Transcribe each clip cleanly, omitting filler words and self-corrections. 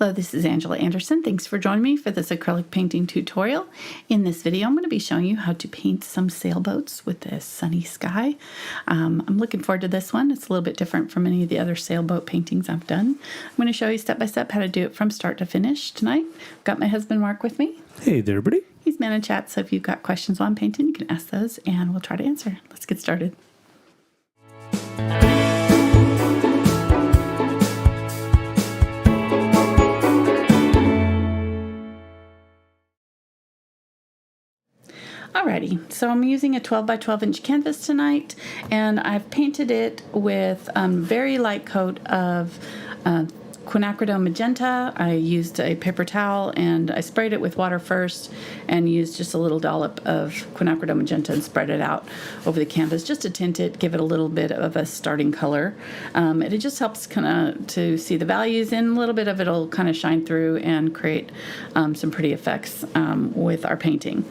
Hello, this is Angela Anderson. Thanks for joining me for this acrylic painting tutorial. In this video, I'm going to be showing you how to paint some sailboats with a sunny sky. I'm looking forward to this one. It's a little bit different from any of the other sailboat paintings I've done. I'm going to show you step by step how to do it from start to finish tonight. I've got my husband Mark with me. Hey there, everybody. He's man in chat, so if you've got questions while I'm painting, you can ask those and we'll try to answer. Let's get started. Alrighty, so I'm using a 12 by 12 inch canvas tonight, and I've painted it with very light coat of Quinacridone Magenta. I used a paper towel and I sprayed it with water first and used just a little dollop of Quinacridone Magenta and spread it out over the canvas just to tint it, give it a little bit of a starting color. It just helps kind of to see the values, and a little bit of it will kind of shine through and create some pretty effects with our painting.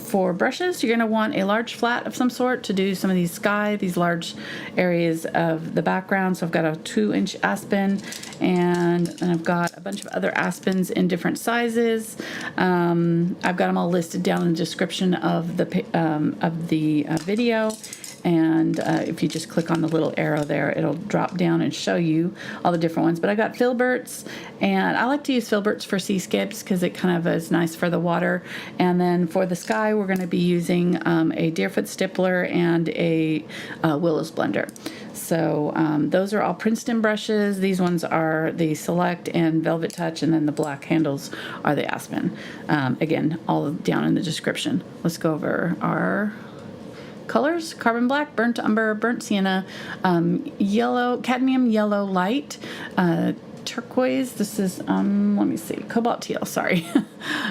For brushes, you're going to want a large flat of some sort to do some of these these large areas of the background. So I've got a 2-inch Aspen, and then I've got a bunch of other Aspens in different sizes. I've got them all listed down in the description of the video. And if you just click on the little arrow there, it'll drop down and show you all the different ones. But I got Filberts, and I like to use Filberts for seascapes because it kind of is nice for the water. And then for the sky, we're going to be using a Deerfoot Stippler and a Willow's blender. So those are all Princeton brushes. These ones are the Select and Velvet Touch, and then the black handles are the Aspen. Again, all down in the description. Let's go over our colors: carbon black, burnt umber, burnt sienna, yellow, cadmium yellow light, turquoise. This is let me see, cobalt teal. Sorry,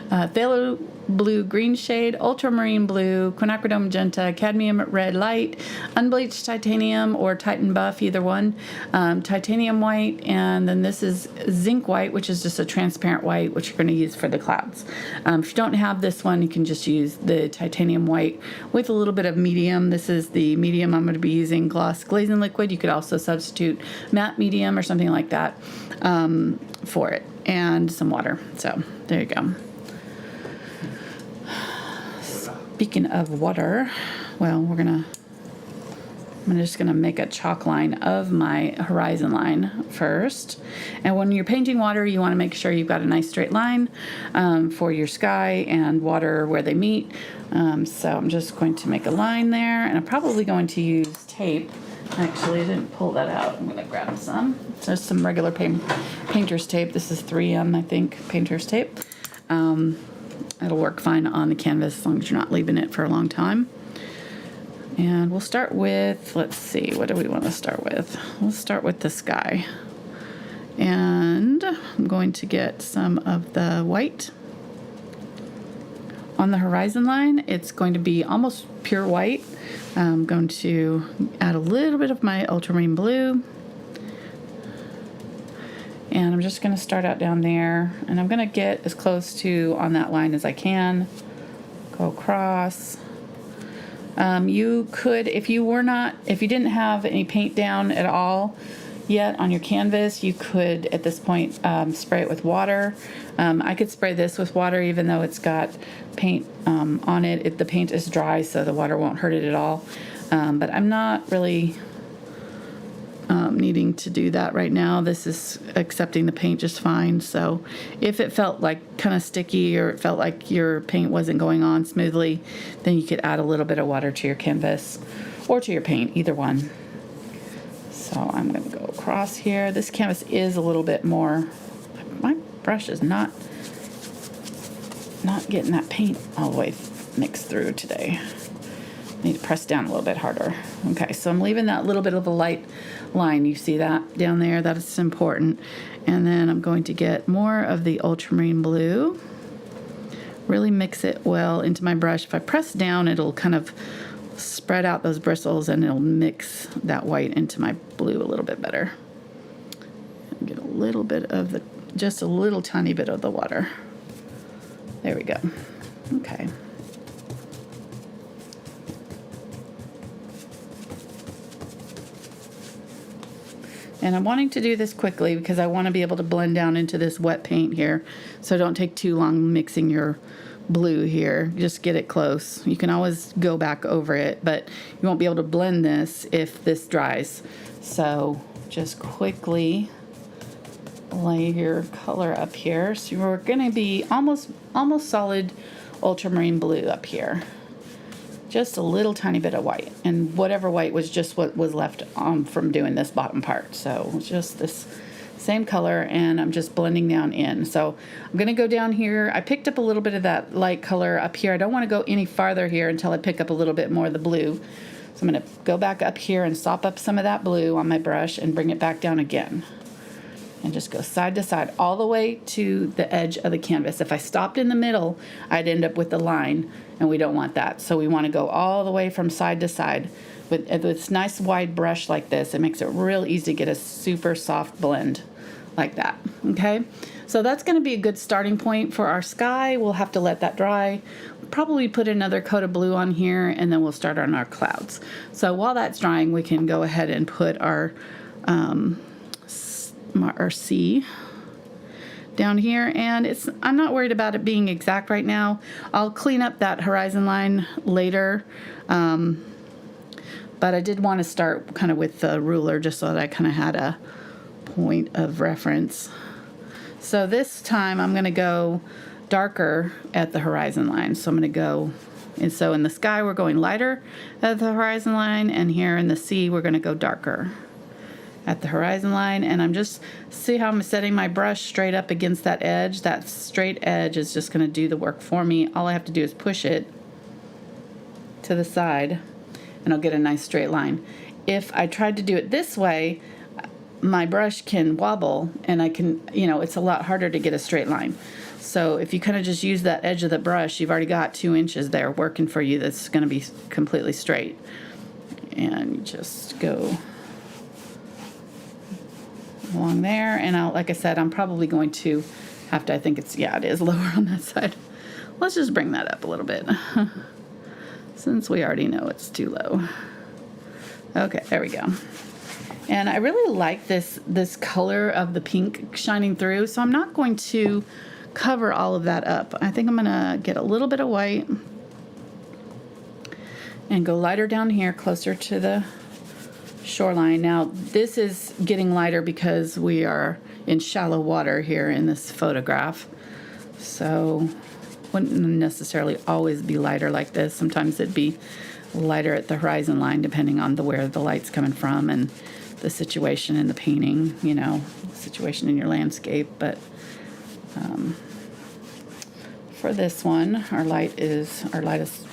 phthalo blue green shade, ultramarine blue, quinacridone magenta, cadmium red light, unbleached titanium or Titan buff, either one, titanium white, and then this is zinc white, which is just a transparent white, which you're going to use for the clouds. If you don't have this one, you can just use the titanium white with a little bit of medium. This is the medium I'm going to be using, gloss glazing liquid. You could also substitute matte medium or something like that for it, and some water. So there you go. Speaking of water, well, I'm just gonna make a chalk line of my horizon line first. And when you're painting water, you want to make sure you've got a nice straight line for your sky and water where they meet. So I'm just going to make a line there, and I'm probably going to use tape. Actually, I didn't pull that out. I'm gonna grab some. So there's some regular painter's tape. This is 3M, I think, painter's tape. It'll work fine on the canvas as long as you're not leaving it for a long time. And we'll start with, let's see, what do we want to start with? We'll start with the sky. And I'm going to get some of the white. On the horizon line, it's going to be almost pure white. I'm going to add a little bit of my ultramarine blue. And I'm just going to start out down there, and I'm going to get as close to on that line as I can. Go across. You could, if you didn't have any paint down at all yet on your canvas, you could at this point spray it with water. I could spray this with water even though it's got paint on it. The paint is dry, so the water won't hurt it at all. But I'm not really needing to do that right now. This is accepting the paint just fine. So if it felt like kind of sticky, or it felt like your paint wasn't going on smoothly, then you could add a little bit of water to your canvas or to your paint, either one. So I'm going to go across here. This canvas is a little bit more, my brush is not getting that paint all the way mixed through today. Need to press down a little bit harder. Okay, so I'm leaving that little bit of a light line. You see that down there? That is important. And then I'm going to get more of the ultramarine blue. Really mix it well into my brush. If I press down, it'll kind of spread out those bristles, and it'll mix that white into my blue a little bit better. And get a little bit of just a little tiny bit of the water. There we go. Okay. And I'm wanting to do this quickly because I want to be able to blend down into this wet paint here. So don't take too long mixing your blue here. Just get it close. You can always go back over it, but you won't be able to blend this if this dries. So just quickly lay your color up here. So we're going to be almost solid ultramarine blue up here. Just a little tiny bit of white, and whatever white was just what was left from doing this bottom part. So just this same color, and I'm just blending down in. So I'm going to go down here. I picked up a little bit of that light color up here. I don't want to go any farther here until I pick up a little bit more of the blue. So I'm going to go back up here and sop up some of that blue on my brush and bring it back down again. And just go side to side all the way to the edge of the canvas. If I stopped in the middle, I'd end up with the line, and we don't want that. So we want to go all the way from side to side. With this nice wide brush like this, it makes it real easy to get a super soft blend like that. Okay, so that's going to be a good starting point for our sky. We'll have to let that dry. Probably put another coat of blue on here, and then we'll start on our clouds. So while that's drying, we can go ahead and put our sea down here, and I'm not worried about it being exact right now. I'll clean up that horizon line later, but I did want to start kind of with the ruler just so that I kind of had a point of reference. So this time I'm going to go darker at the horizon line. So I'm going to go, and so in the sky we're going lighter at the horizon line, and here in the sea we're going to go darker at the horizon line. And I'm just, see how I'm setting my brush straight up against that edge? That straight edge is just going to do the work for me. All I have to do is push it to the side, and I'll get a nice straight line. If I tried to do it this way, my brush can wobble, and I can, it's a lot harder to get a straight line. So if you kind of just use that edge of the brush, you've already got 2 inches there working for you that's going to be completely straight. And just go along there, and like I said, I'm probably going to have to, I think it's, yeah, it is lower on that side. Let's just bring that up a little bit since we already know it's too low. Okay, there we go. And I really like this color of the pink shining through, so I'm not going to cover all of that up. I think I'm gonna get a little bit of white and go lighter down here closer to the shoreline. Now this is getting lighter because we are in shallow water here in this photograph, so wouldn't necessarily always be lighter like this. Sometimes it'd be lighter at the horizon line depending on where the light's coming from and the situation in the painting, the situation in your landscape. But for this one, our lightest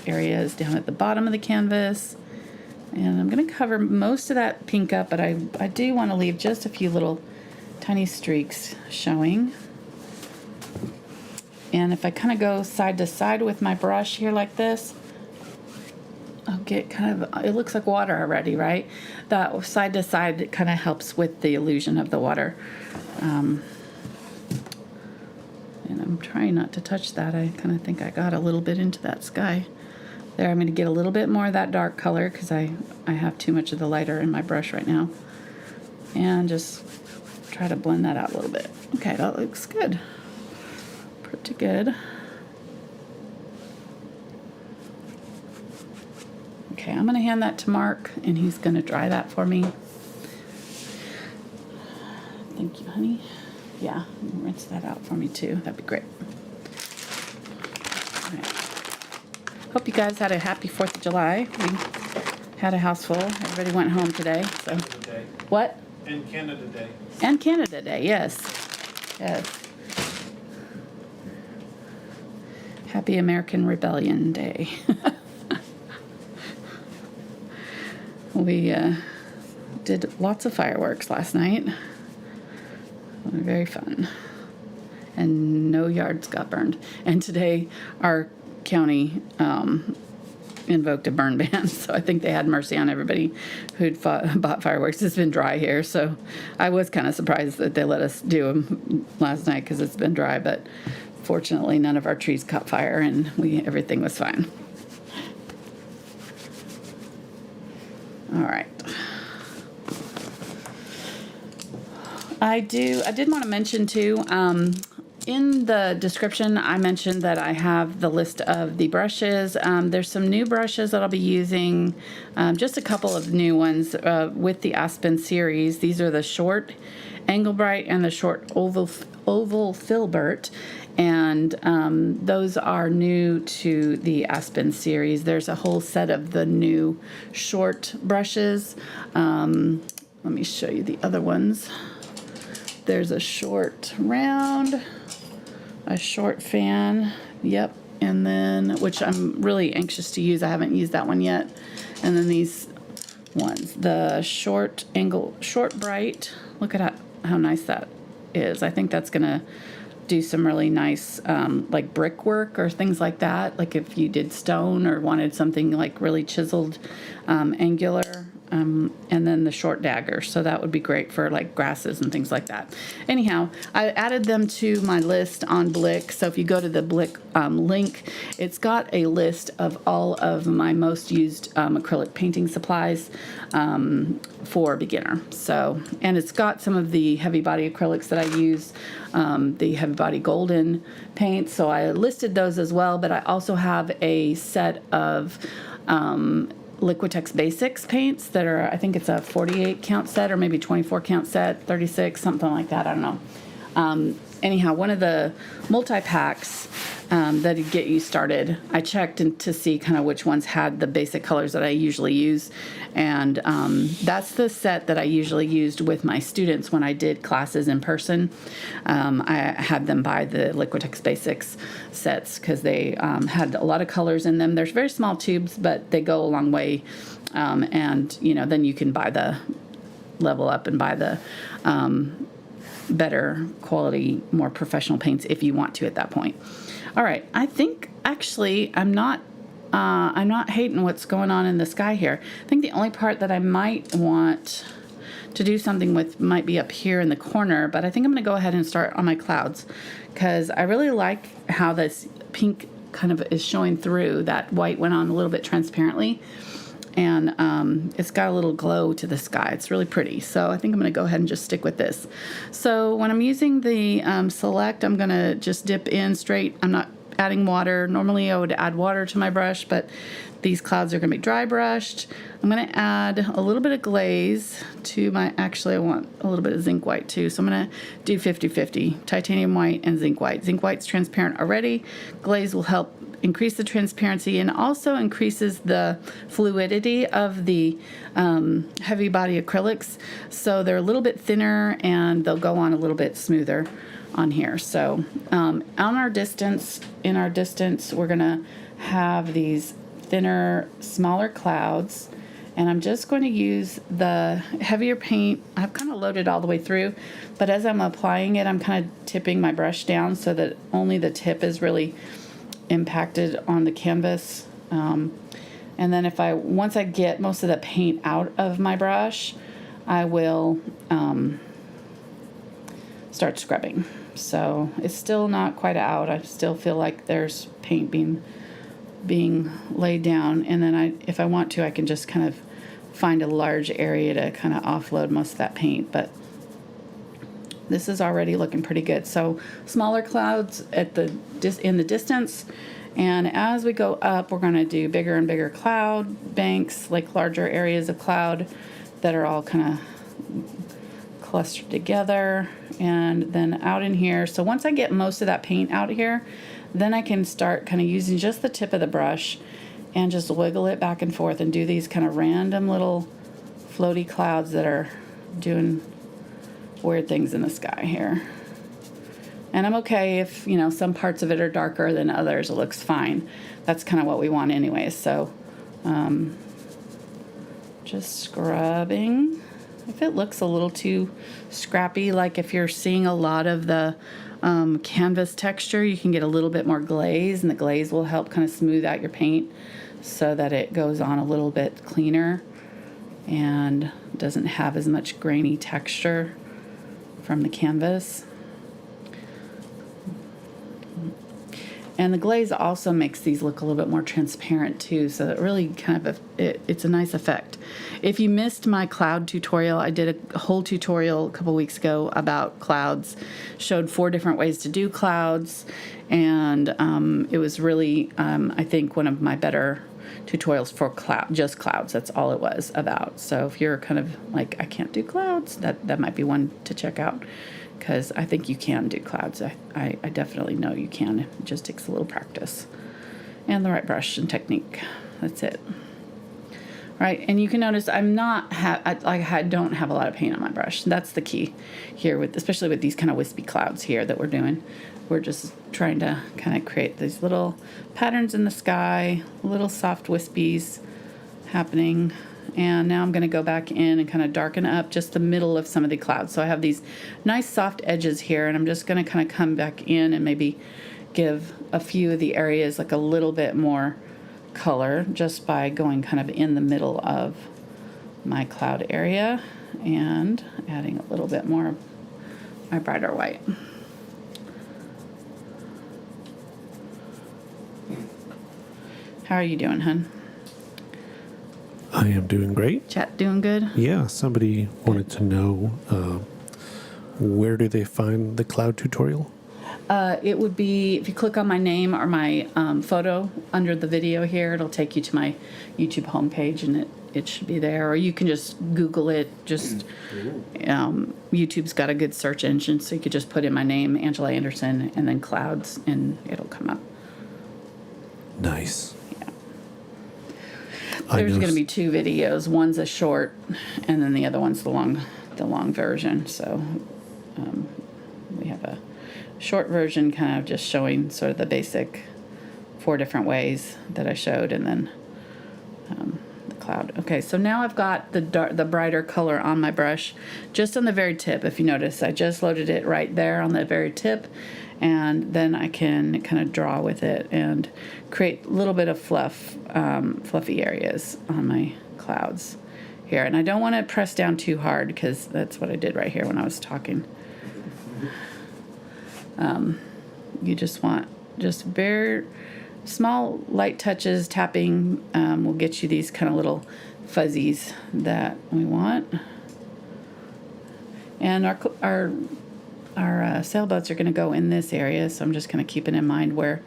area is down at the bottom of the canvas. And I'm going to cover most of that pink up, but I do want to leave just a few little tiny streaks showing. And if I kind of go side to side with my brush here like this, I'll get kind of, it looks like water already, right? That side to side, it kind of helps with the illusion of the water. And I'm trying not to touch that. I kind of think I got a little bit into that sky. There, I'm going to get a little bit more of that dark color because I have too much of the lighter in my brush right now. And just try to blend that out a little bit. Okay, that looks good. Pretty good. Okay, I'm going to hand that to Mark, and he's going to dry that for me. Thank you, honey. Yeah, rinse that out for me too. That'd be great. All right. Hope you guys had a happy 4th of July. We had a house full. Everybody went home today. So. Day. What? And Canada Day. And Canada Day, yes. Yes. Happy American Rebellion Day. We did lots of fireworks last night. Very fun. And no yards got burned. And today our county invoked a burn ban, so I think they had mercy on everybody who'd bought fireworks. It's been dry here, so I was kind of surprised that they let us do them last night because it's been dry, but fortunately none of our trees caught fire and everything was fine. All right. I did want to mention too, in the description, I mentioned that I have the list of the brushes. There's some new brushes that I'll be using, just a couple of new ones with the Aspen series. These are the short Angle Bright and the short oval Filbert, and those are new to the Aspen series. There's a whole set of the new short brushes. Let me show you the other ones. There's a short round, a short fan, yep, and then, which I'm really anxious to use. I haven't used that one yet. And then these ones, the short bright. Look at how nice that is. I think that's gonna do some really nice like brickwork or things like that. Like if you did stone or wanted something like really chiseled, angular. And then the short dagger, so that would be great for like grasses and things like that. Anyhow, I added them to my list on Blick, so if you go to the Blick link, it's got a list of all of my most used acrylic painting supplies for beginner. So, and it's got some of the heavy body acrylics that I use, the heavy body golden paints, so I listed those as well, but I also have a set of Liquitex Basics paints that are, I think it's a 48 count set or maybe 24 count set, 36, something like that, I don't know. Anyhow, one of the multi-packs that get you started, I checked to see kind of which ones had the basic colors that I usually use, and that's the set that I usually used with my students when I did classes in person. I had them buy the Liquitex Basics sets because they had a lot of colors in them. They're very small tubes, but they go a long way, and you know, then you can buy the level up and buy the better quality, more professional paints if you want to at that point. All right, I think actually I'm not hating what's going on in the sky here. I think the only part that I might want to do something with might be up here in the corner, but I think I'm going to go ahead and start on my clouds because I really like how this pink kind of is showing through. That white went on a little bit transparently, and it's got a little glow to the sky. It's really pretty, so I think I'm going to go ahead and just stick with this. So when I'm using the Select, I'm going to just dip in straight. I'm not adding water. Normally I would add water to my brush, but these clouds are going to be dry brushed. I'm going to add a little bit of glaze to my, actually I want a little bit of Zinc White too, so I'm going to do 50-50, Titanium White and Zinc White. Zinc White's transparent already. Glaze will help increase the transparency and also increases the fluidity of the heavy body acrylics, so they're a little bit thinner and they'll go on a little bit smoother on here. So in our distance, we're gonna have these thinner, smaller clouds, and I'm just going to use the heavier paint. I've kind of loaded all the way through, but as I'm applying it, I'm kind of tipping my brush down so that only the tip is really impacted on the canvas. And then once I get most of the paint out of my brush, I will start scrubbing. So it's still not quite out. I still feel like there's paint being laid down, and then if I want to, I can just kind of find a large area to kind of offload most of that paint. But this is already looking pretty good. So smaller clouds in the distance, and as we go up, we're going to do bigger and bigger cloud banks, like larger areas of cloud that are all kind of clustered together, and then out in here. So once I get most of that paint out here, then I can start kind of using just the tip of the brush and just wiggle it back and forth and do these kind of random little floaty clouds that are doing weird things in the sky here. And I'm okay if, you know, some parts of it are darker than others. It looks fine. That's kind of what we want anyways. So just scrubbing. If it looks a little too scrappy, like if you're seeing a lot of the canvas texture, you can get a little bit more glaze, and the glaze will help kind of smooth out your paint so that it goes on a little bit cleaner and doesn't have as much grainy texture from the canvas. And the glaze also makes these look a little bit more transparent too, so that really kind of it's a nice effect. If you missed my cloud tutorial, I did a whole tutorial a couple weeks ago about clouds, showed 4 different ways to do clouds, and it was really, I think, one of my better tutorials for just clouds. That's all it was about. So if you're kind of like, I can't do clouds, that might be one to check out, because I think you can do clouds. I definitely know you can. It just takes a little practice and the right brush and technique. That's it. Right, and you can notice I'm not I don't have a lot of paint on my brush. That's the key here, with especially with these kind of wispy clouds here that we're doing. We're just trying to kind of create these little patterns in the sky, little soft wispies happening. And now I'm going to go back in and kind of darken up just the middle of some of the clouds. So I have these nice soft edges here, and I'm just going to kind of come back in and maybe give a few of the areas like a little bit more color just by going kind of in the middle of my cloud area and adding a little bit more of my brighter white. How are you doing, hun? I am doing great. Chat doing good? Yeah, somebody wanted to know where do they find the cloud tutorial? It would be, if you click on my name or my photo under the video here, it'll take you to my YouTube homepage, and it should be there. Or you can just Google it. Just YouTube's got a good search engine, so you could just put in my name, Angela Anderson, and then clouds, and it'll come up. Nice. Yeah. There's going to be 2 videos. One's a short, and then the other one's the long version. So we have a short version kind of just showing sort of the basic 4 different ways that I showed, and then the cloud. Okay, so now I've got the brighter color on my brush, just on the very tip. If you notice, I just loaded it right there on the very tip, and then I can kind of draw with it and create a little bit of fluffy areas on my clouds here. And I don't want to press down too hard, because that's what I did right here when I was talking. You just want just very small light touches, tapping will get you these kind of little fuzzies that we want. And our sailboats are going to go in this area, so I'm just kind of keeping in mind where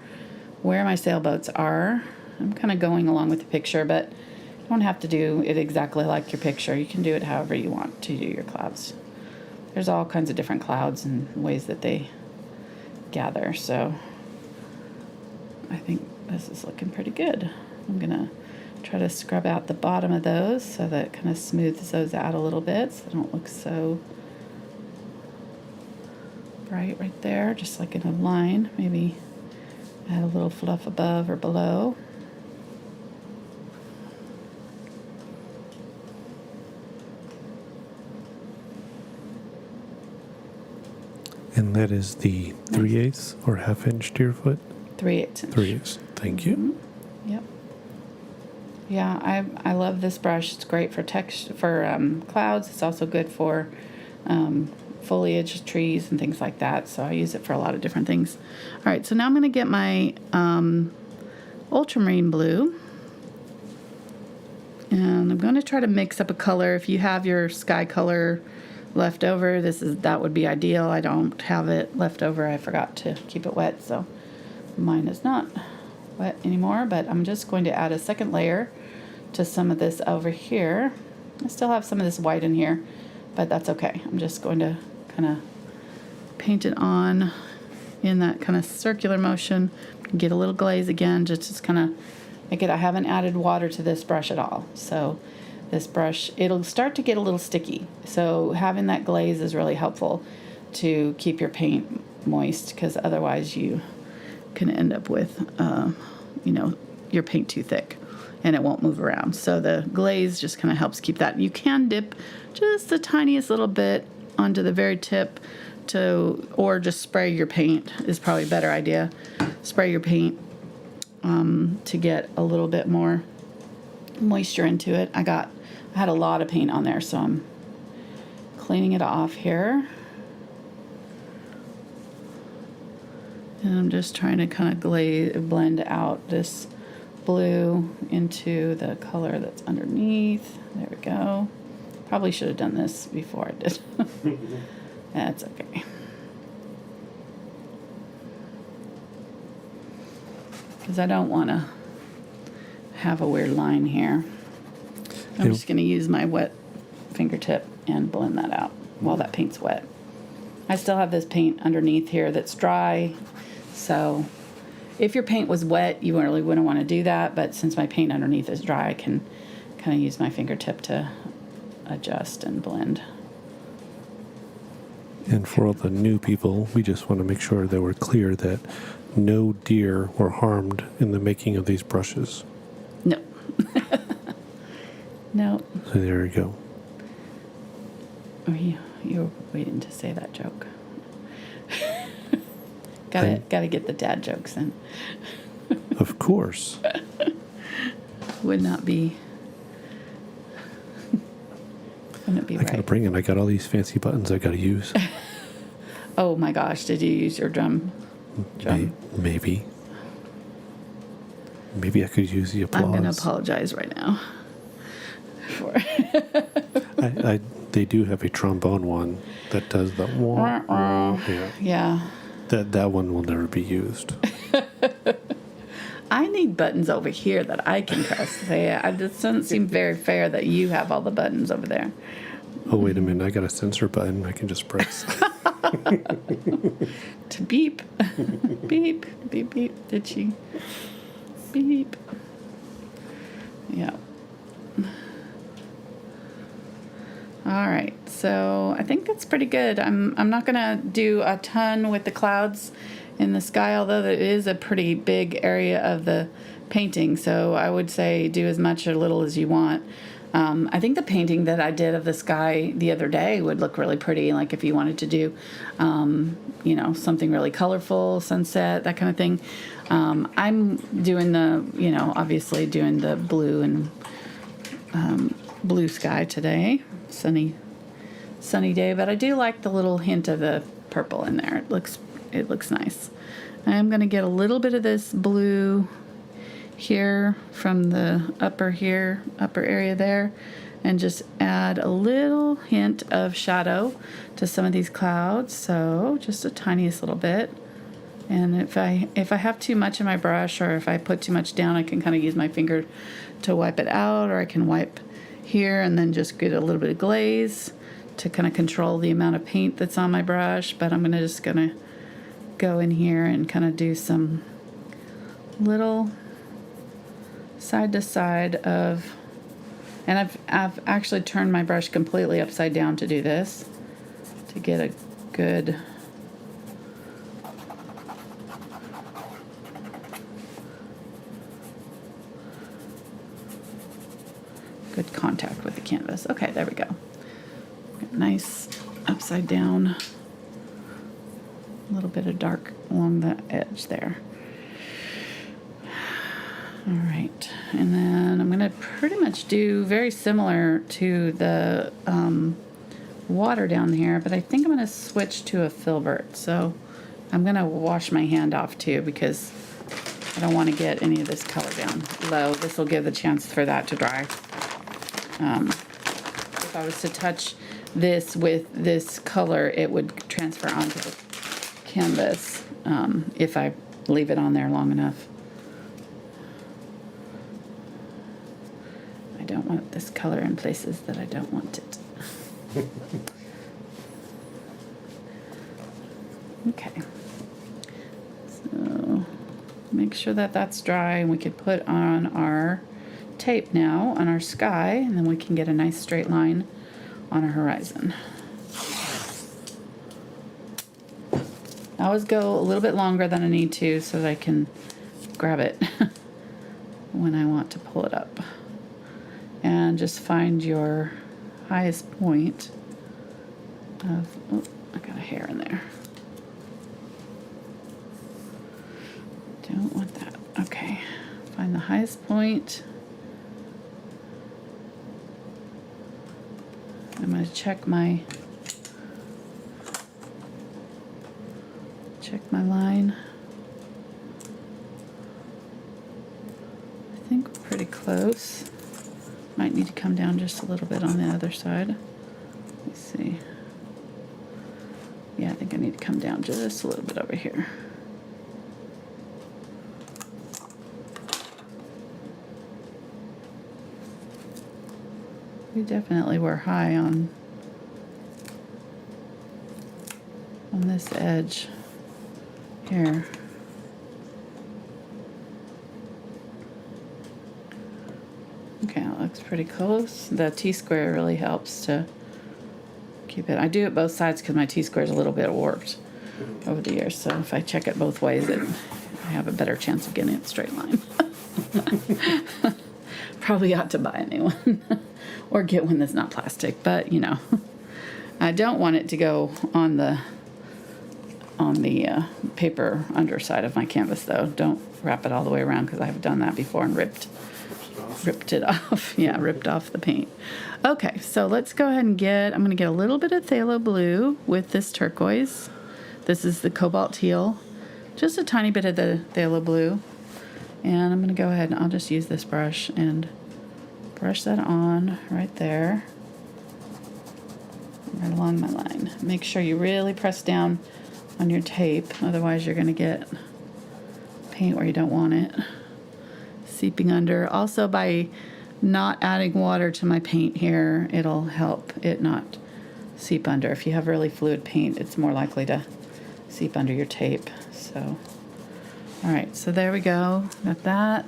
my sailboats are. I'm kind of going along with the picture, but you don't have to do it exactly like your picture. You can do it however you want to do your clouds. There's all kinds of different clouds and ways that they gather, so I think this is looking pretty good. I'm gonna try to scrub out the bottom of those so that it kind of smooths those out a little bit, so they don't look so bright right there, just like in a line. Maybe add a little fluff above or below. And that is the 3/8 or 1/2 inch Deerfoot? 3/8 inch. 3/8. Thank you. Mm-hmm. Yep. Yeah, I love this brush. It's great for clouds. It's also good for foliage, trees, and things like that. So I use it for a lot of different things. All right, so now I'm going to get my Ultramarine Blue. And I'm going to try to mix up a color. If you have your sky color left over, that would be ideal. I don't have it left over. I forgot to keep it wet, so mine is not wet anymore. But I'm just going to add a second layer to some of this over here. I still have some of this white in here, but that's okay. I'm just going to kind of paint it on in that kind of circular motion. Get a little glaze again, just kind of make it. I haven't added water to this brush at all, so this brush, it'll start to get a little sticky. So having that glaze is really helpful to keep your paint moist, because otherwise you can end up with, your paint too thick and it won't move around. So the glaze just kind of helps keep that. You can dip just the tiniest little bit onto the very tip or just spray your paint is probably a better idea. Spray your paint to get a little bit more moisture into it. I had a lot of paint on there, so I'm cleaning it off here. And I'm just trying to kind of blend out this blue into the color that's underneath. There we go. Probably should have done this before I did. That's okay. Because I don't want to have a weird line here. I'm just going to use my wet fingertip and blend that out while that paint's wet. I still have this paint underneath here that's dry, so if your paint was wet, you really wouldn't want to do that, but since my paint underneath is dry, I can kind of use my fingertip to adjust and blend. And for all the new people, we just want to make sure that we're clear that no deer were harmed in the making of these brushes. No. No. So there you go. Oh, you were waiting to say that joke. Gotta get the dad jokes in. Of course. Would not be. Wouldn't it be I right? gotta bring it. I got all these fancy buttons I gotta use. Oh my gosh! Did you use your drum? Maybe. Maybe I could use the applause. I'm gonna apologize right now. For They do have a trombone one that does the wah, wah. Yeah. That one will never be used. I need buttons over here that I can press. It just doesn't seem very fair that you have all the buttons over there. Oh, wait a minute. I got a sensor button I can just press. To beep. Beep. Beep, beep. Did she? Beep. Yeah. All right. So I think that's pretty good. I'm not going to do a ton with the clouds in the sky, although it is a pretty big area of the painting. So I would say do as much or little as you want. I think the painting that I did of the sky the other day would look really pretty. Like if you wanted to do, something really colorful, sunset, that kind of thing. I'm doing obviously doing the blue and blue sky today. Sunny day, but I do like the little hint of the purple in there. It looks nice. I'm going to get a little bit of this blue here from the upper area there, and just add a little hint of shadow to some of these clouds. So just a tiniest little bit. And if I have too much in my brush, or if I put too much down, I can kind of use my finger to wipe it out, or I can wipe here and then just get a little bit of glaze to kind of control the amount of paint that's on my brush. But I'm just gonna go in here and kind of do some little side to side of, and I've actually turned my brush completely upside down to do this, to get a good contact with the canvas. Okay, there we go. Nice upside down, a little bit of dark along the edge there. All right, and then I'm going to pretty much do very similar to the water down here, but I think I'm going to switch to a Filbert. So I'm going to wash my hand off too, because I don't want to get any of this color down low. This will give the chance for that to dry. If I was to touch this with this color, it would transfer onto the canvas if I leave it on there long enough. I don't want this color in places that I don't want it. Okay. So make sure that that's dry, and we could put on our tape now on our sky, and then we can get a nice straight line on our horizon. I always go a little bit longer than I need to so that I can grab it when I want to pull it up. And just find your highest point of, oh, I got a hair in there. Don't want that. Okay, find the highest point. I'm going to check my line. I close. Might need to come down just a little bit on the other side. Let's see. Yeah, I think I need to come down just a little bit over here. We definitely were high on this edge here. Okay, that looks pretty close. The T-square really helps to keep it. I do it both sides because my T-square is a little bit warped over the years. So if I check it both ways, I have a better chance of getting it straight line. Probably ought to buy a new one or get one that's not plastic. But you know, I don't want it to go on the paper underside of my canvas though. Don't wrap it all the way around because I've done that before and ripped it off. Yeah, ripped off the paint. Okay, so let's go ahead and I'm going to get a little bit of phthalo blue with this turquoise. This is the Cobalt Teal. Just a tiny bit of the phthalo blue. And I'm going to go ahead and I'll just use this brush and brush that on right there. Right along my line. Make sure you really press down on your tape, otherwise you're going to get paint where you don't want it seeping under. Also, by not adding water to my paint here, it'll help it not seep under. If you have really fluid paint, it's more likely to seep under your tape. So, all right, so there we go. Got that.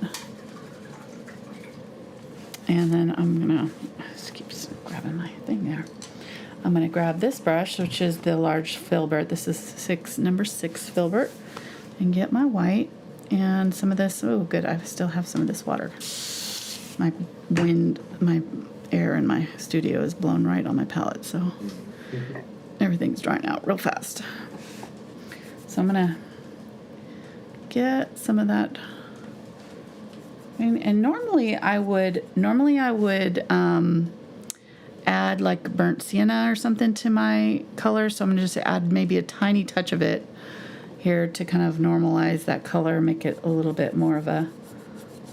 And then I'm gonna just keep grabbing my thing there. I'm gonna grab this brush, which is the large Filbert. This is number 6 Filbert, and get my white and some of this. Oh, good. I still have some of this water. My air in my studio is blown right on my palette, so everything's drying out real fast. So I'm gonna get some of that. And normally I would add like burnt sienna or something to my color. So I'm gonna just add maybe a tiny touch of it here to kind of normalize that color, make it a little bit more of a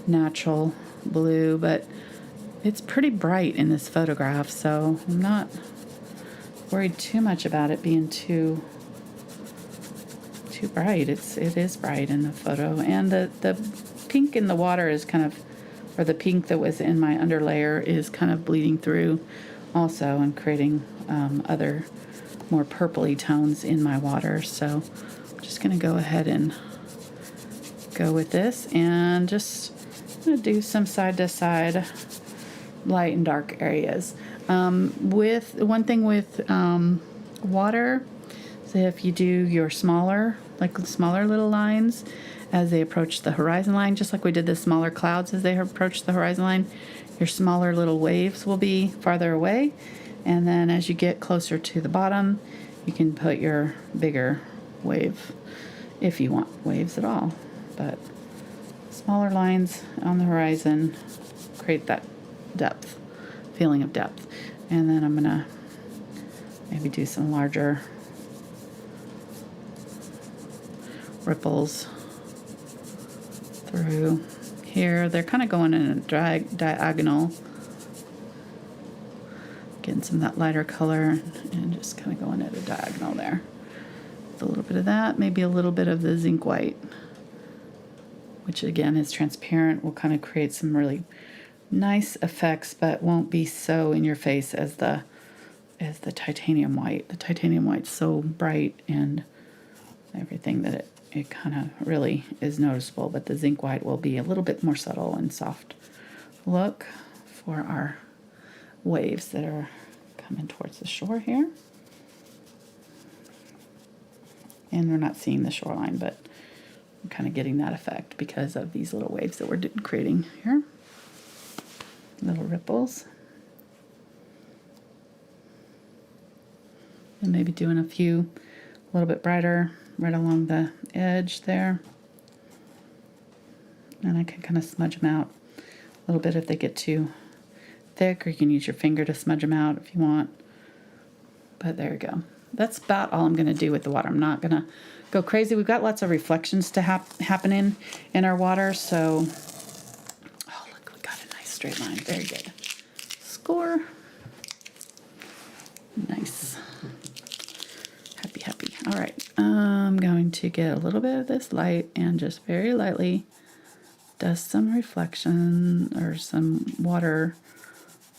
natural blue. But it's pretty bright in this photograph, so I'm not worried too much about it being too bright. It is bright in the photo, and the pink in the water is kind of, or the pink that was in my underlayer is kind of bleeding through also and creating other more purpley tones in my water. So I'm just going to go ahead and go with this and just going to do some side to side light and dark areas. With one thing with water, so if you do your smaller little lines as they approach the horizon line, just like we did the smaller clouds as they approach the horizon line, your smaller little waves will be farther away. And then as you get closer to the bottom, you can put your bigger wave, if you want waves at all. But smaller lines on the horizon create that depth, feeling of depth. And then I'm gonna maybe do some larger ripples through here. They're kind of going in a diagonal, getting some of that lighter color and just kind of going at a diagonal there. With a little bit of that, maybe a little bit of the Zinc White, which again is transparent, will kind of create some really nice effects, but won't be so in your face as the Titanium White. The Titanium White's so bright and everything that it kind of really is noticeable, but the Zinc White will be a little bit more subtle and soft look for our waves that are coming towards the shore here. And we're not seeing the shoreline, but I'm kind of getting that effect because of these little waves that we're creating here. Little ripples. And maybe doing a few a little bit brighter right along the edge there. And I can kind of smudge them out a little bit if they get too thick, or you can use your finger to smudge them out if you want. But there you go. That's about all I'm going to do with the water. I'm not going to go crazy. We've got lots of reflections to happening in our water, so oh look, we got a straight line. Very good. Score. Nice. Happy, happy. All right. I'm going to get a little bit of this light and just very lightly dust some reflection or some water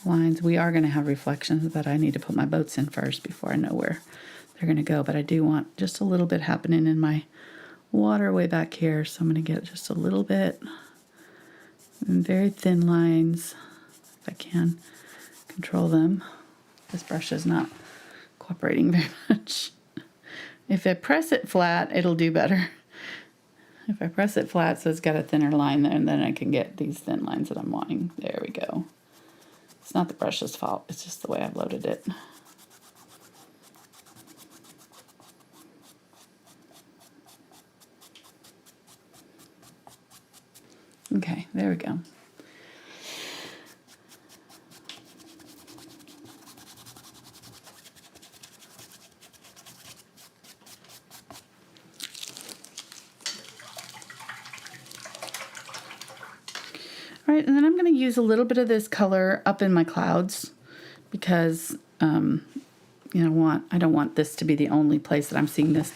lines. We are going to have reflections, but I need to put my boats in first before I know where they're going to go. But I do want just a little bit happening in my water way back here. So I'm going to get just a little bit. Very thin lines, if I can control them. This brush is not cooperating very much. If I press it flat, it'll do better. If I press it flat so it's got a thinner line there, and then I can get these thin lines that I'm wanting. There we go. It's not the brush's fault, it's just the way I've loaded it. Okay, there we go. All right, and then I'm going to use a little bit of this color up in my clouds because I don't want this to be the only place that I'm seeing this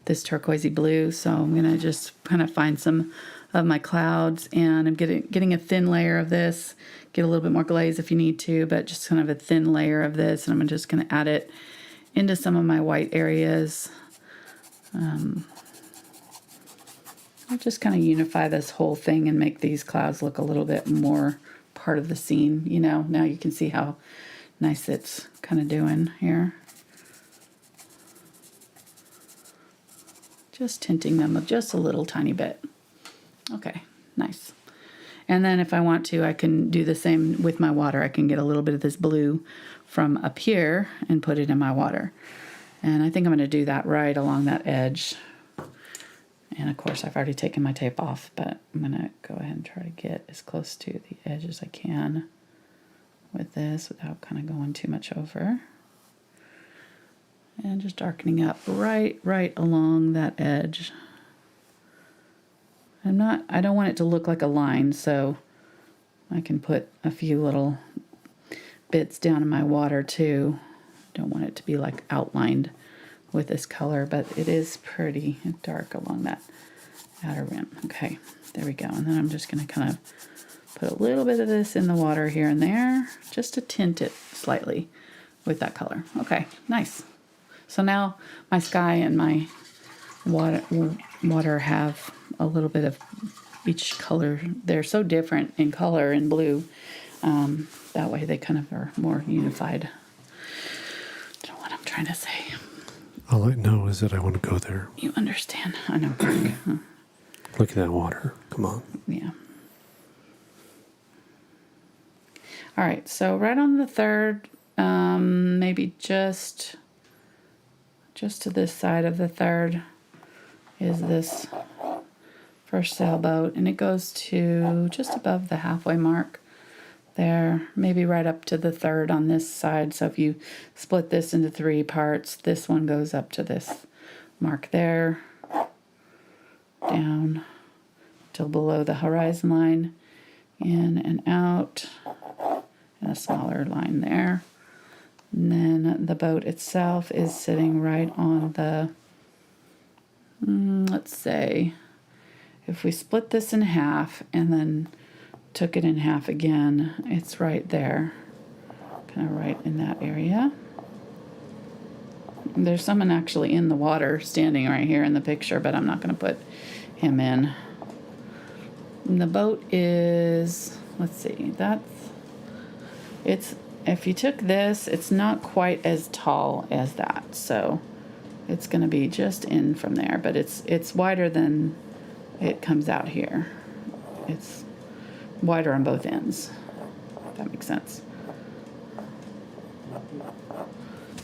turquoisey blue. So I'm going to just kind of find some of my clouds, and I'm getting a thin layer of this. Get a little bit more glaze if you need to, but just kind of a thin layer of this, and I'm just going to add it into some of my white areas. I'll just kind of unify this whole thing and make these clouds look a little bit more part of the scene. You know, now you can see how nice it's kind of doing here. Just tinting them just a little tiny bit. Okay, nice. And then if I want to, I can do the same with my water. I can get a little bit of this blue from up here and put it in my water. And I think I'm going to do that right along that edge. And of course, I've already taken my tape off, but I'm going to go ahead and try to get as close to the edge as I can with this without kind of going too much over. And just darkening up right along that edge. I don't want it to look like a line, so I can put a few little bits down in my water too. Don't want it to be like outlined with this color, but it is pretty dark along that outer rim. Okay, there we go. And then I'm just going to kind of put a little bit of this in the water here and there, just to tint it slightly with that color. Okay, nice. So now my sky and my water have a little bit of each color. They're so different in color and blue. That way they kind of are more unified. I don't know what I'm trying to say. All I know is that I want to go there. You understand. I know. Look at that water. Come on. Yeah. All right. So right on the third, maybe just to this side of the third is this first sailboat, and it goes to just above the halfway mark there, maybe right up to the third on this side. So if you split this into 3 parts, this one goes up to this mark there, down till below the horizon line, in and out, and a smaller line there. And then the boat itself is sitting right on the, let's say, if we split this in half and then took it in half again, it's right there, kind of right in that area. There's someone actually in the water standing right here in the picture, but I'm not going to put him in. And the boat is, let's see, if you took this, it's not quite as tall as that, so it's going to be just in from there, but it's wider than it comes out here. It's wider on both ends, if that makes sense.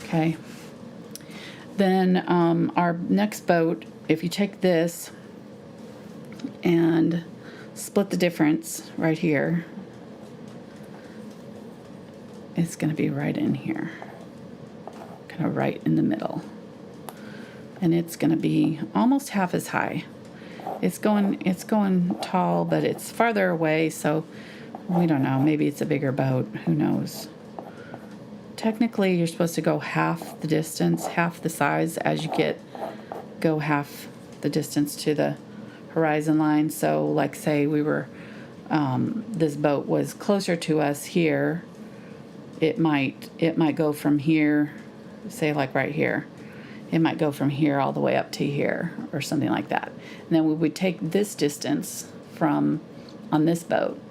Okay. Then our next boat, if you take this and split the difference right here, it's going to be right in here, kind of right in the middle. And it's going to be almost half as high. It's going tall, but it's farther away, so we don't know, maybe it's a bigger boat, who knows. Technically, you're supposed to go half the distance, half the size as you go half the distance to the horizon line. So like say we were, this boat was closer to us here, it might go from here, say like right here. It might go from here all the way up to here or something like that. And then we would take this distance from on this boat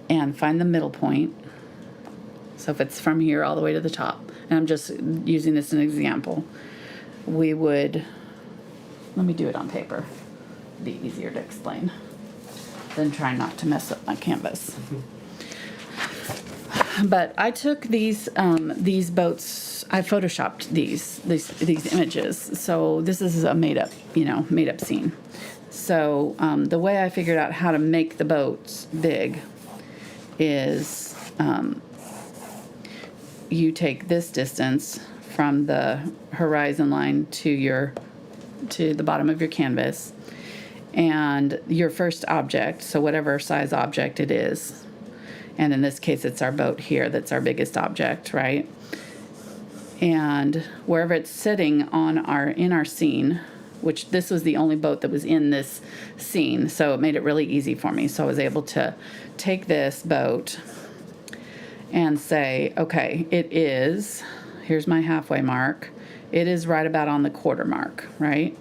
and find the middle point. So if it's from here all the way to the top, and I'm just using this as an example, we would, let me do it on paper. It'd be easier to explain than trying not to mess up my canvas. But I took these boats, I photoshopped these images. So this is a made up scene. So the way I figured out how to make the boats big is you take this distance from the horizon line to the bottom of your canvas, and your first object, so whatever size object it is, and in this case it's our boat here that's our biggest object, right? And wherever it's sitting in our scene, which this was the only boat that was in this scene, so it made it really easy for me. So I was able to take this boat and say, okay, here's my halfway mark. It is right about on the quarter mark, right?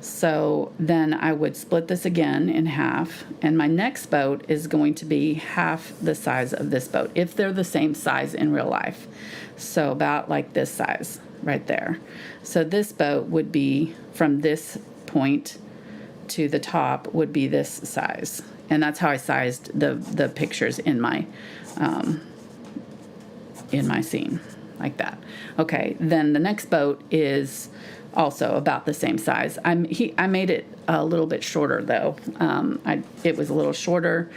So then I would split this again in half, and my next boat is going to be half the size of this boat, if they're the same size in real life. So about like this size right there. So this boat would be from this point to the top would be this size. And that's how I sized the pictures in my scene, like that. Okay, then the next boat is also about the same size. I made it a little bit shorter though. It was a little shorter.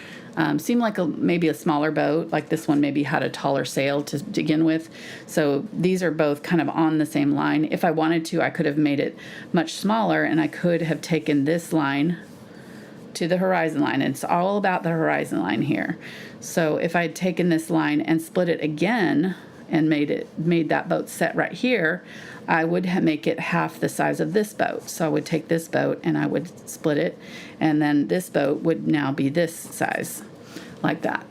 Seemed like maybe a smaller boat. Like this one maybe had a taller sail to begin with. So these are both kind of on the same line. If I wanted to, I could have made it much smaller, and I could have taken this line to the horizon line. It's all about the horizon line here. So if I had taken this line and split it again and made that boat set right here, I would make it half the size of this boat. So I would take this boat and I would split it, and then this boat would now be this size, like that.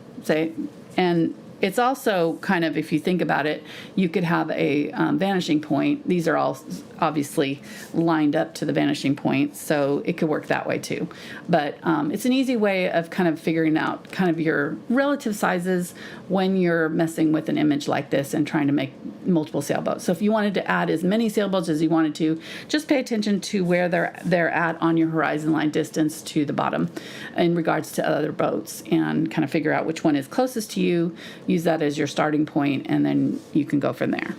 And it's also kind of, if you think about it, you could have a vanishing point. These are all obviously lined up to the vanishing point, so it could work that way too. But it's an easy way of kind of figuring out kind of your relative sizes when you're messing with an image like this and trying to make multiple sailboats. So if you wanted to add as many sailboats as you wanted to, just pay attention to where they're at on your horizon line distance to the bottom in regards to other boats, and kind of figure out which one is closest to you. Use that as your starting point, and then you can go from there.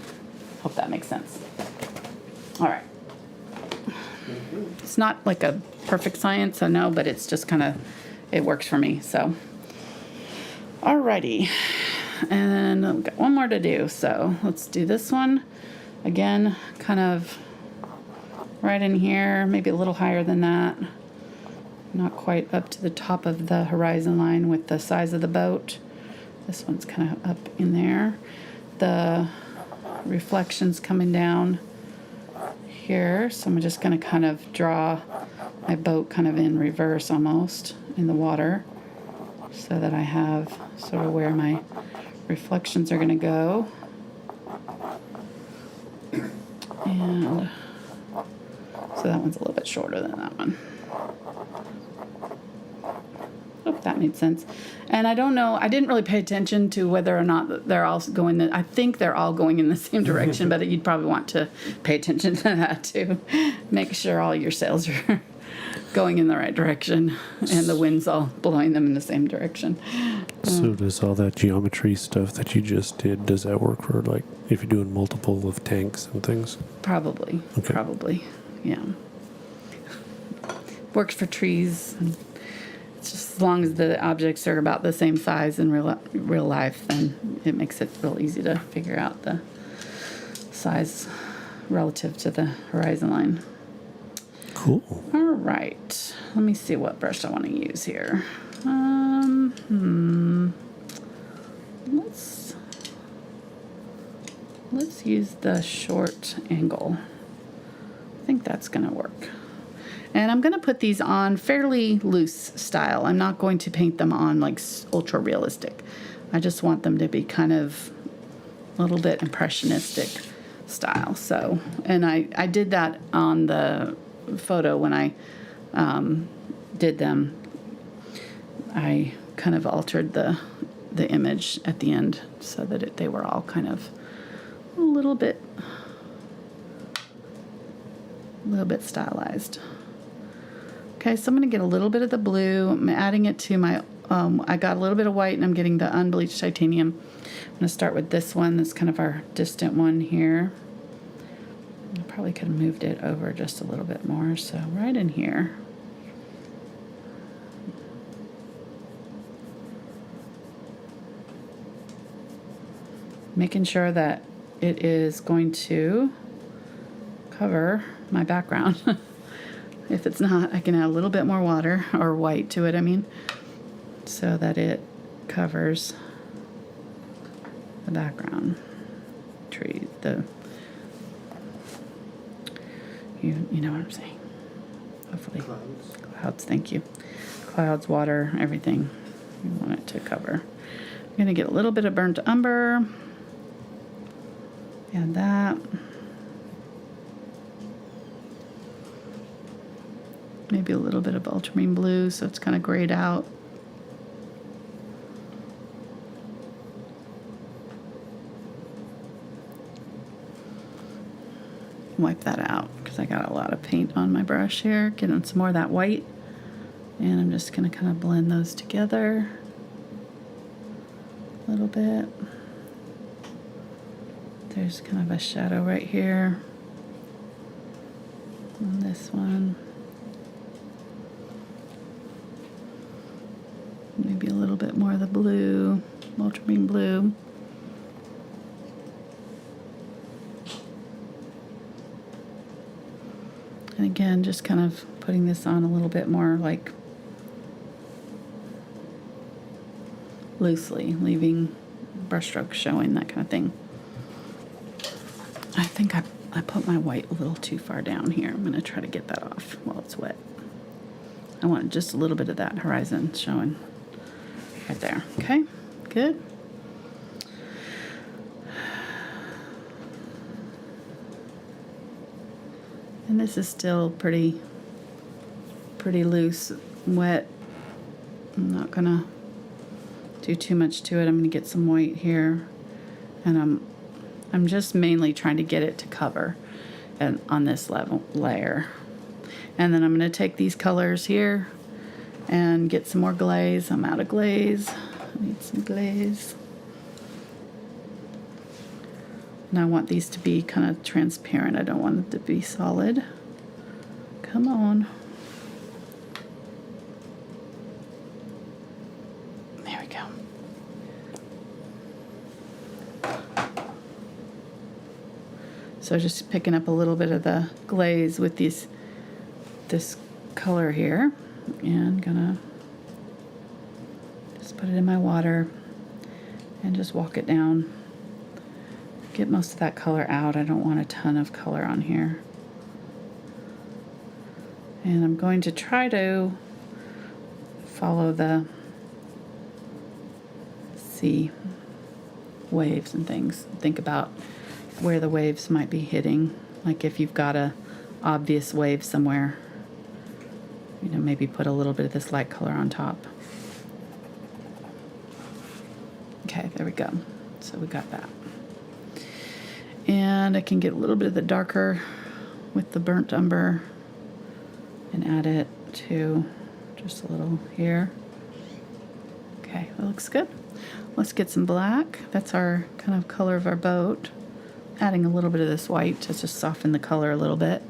Hope that makes sense. All right. It's not like a perfect science, I know, but it's just kind of, it works for me. So, alrighty. And I've got one more to do. So let's do this one. Again, kind of right in here, maybe a little higher than that. Not quite up to the top of the horizon line with the size of the boat. This one's kind of up in there. The reflection's coming down here, so I'm just going to kind of draw my boat kind of in reverse almost in the water, so that I have sort of where my reflections are going to go. And so that one's a little bit shorter than that one. Hope that made sense. And I don't know, I didn't really pay attention to whether or not they're all going, I think they're all going in the same direction, but you'd probably want to pay attention to that too. Make sure all your sails are going in the right direction and the wind's all blowing them in the same direction. So does all that geometry stuff that you just did, does that work for, like, if you're doing multiple of tanks and things? Probably. Okay. Probably. Yeah. Works for trees. And it's just as long as the objects are about the same size in real life, then it makes it real easy to figure out the size relative to the horizon line. Cool. All right. Let me see what brush I want to use here. Let's use the short angle. I think that's gonna work. And I'm gonna put these on fairly loose style. I'm not going to paint them on like ultra realistic. I just want them to be kind of a little bit impressionistic style. So, and I did that on the photo when I did them. I kind of altered the image at the end so that they were all kind of a little bit stylized. Okay, so I'm going to get a little bit of the blue. I'm adding it to my, I got a little bit of white and I'm getting the Unbleached Titanium. I'm going to start with this one. That's kind of our distant one here. I probably could have moved it over just a little bit more. So right in here. Making sure that it is going to cover my background. If it's not, I can add a little bit more water or white to it, I mean, so that it covers the background. Tree, you know what I'm saying. Hopefully. Clouds, thank you. Clouds, water, everything you want it to cover. I'm gonna get a little bit of burnt umber. Add that. Maybe a little bit of ultramarine blue so it's kind of grayed out. Wipe that out because I got a lot of paint on my brush here. Getting some more of that white. And I'm just going to kind of blend those together a little bit. There's kind of a shadow right here on this one. Maybe a little bit more of the blue, ultramarine blue. And again, just kind of putting this on a little bit more like loosely, leaving brushstrokes showing, that kind of thing. I think I put my white a little too far down here. I'm going to try to get that off while it's wet. I want just a little bit of that horizon showing right there. Okay, good. And this is still pretty loose, wet. I'm not going to do too much to it. I'm going to get some white here, and I'm just mainly trying to get it to cover and on this layer. And then I'm going to take these colors here and get some more glaze. I'm out of glaze. I need some glaze. And I want these to be kind of transparent. I don't want it to be solid. Come on. There we go. So just picking up a little bit of the glaze with this color here, and gonna just put it in my water and just walk it down. Get most of that color out. I don't want a ton of color on here. And I'm going to try to follow the sea waves and things. Think about where the waves might be hitting. Like if you've got a obvious wave somewhere, you know, maybe put a little bit of this light color on top. Okay, there we go. So we got that. And I can get a little bit of the darker with the burnt umber and add it to just a little here. Okay, that looks good. Let's get some black. That's our kind of color of our boat. Adding a little bit of this white to just soften the color a little bit.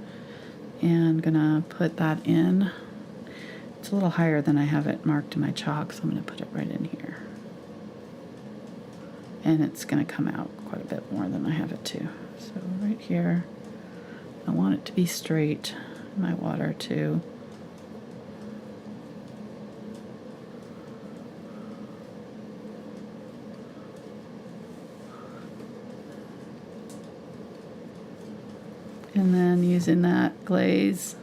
And gonna put that in. It's a little higher than I have it marked in my chalk, so I'm gonna put it right in here. And it's gonna come out quite a bit more than I have it too. So right here, I want it to be straight, my water too. And then using that glaze,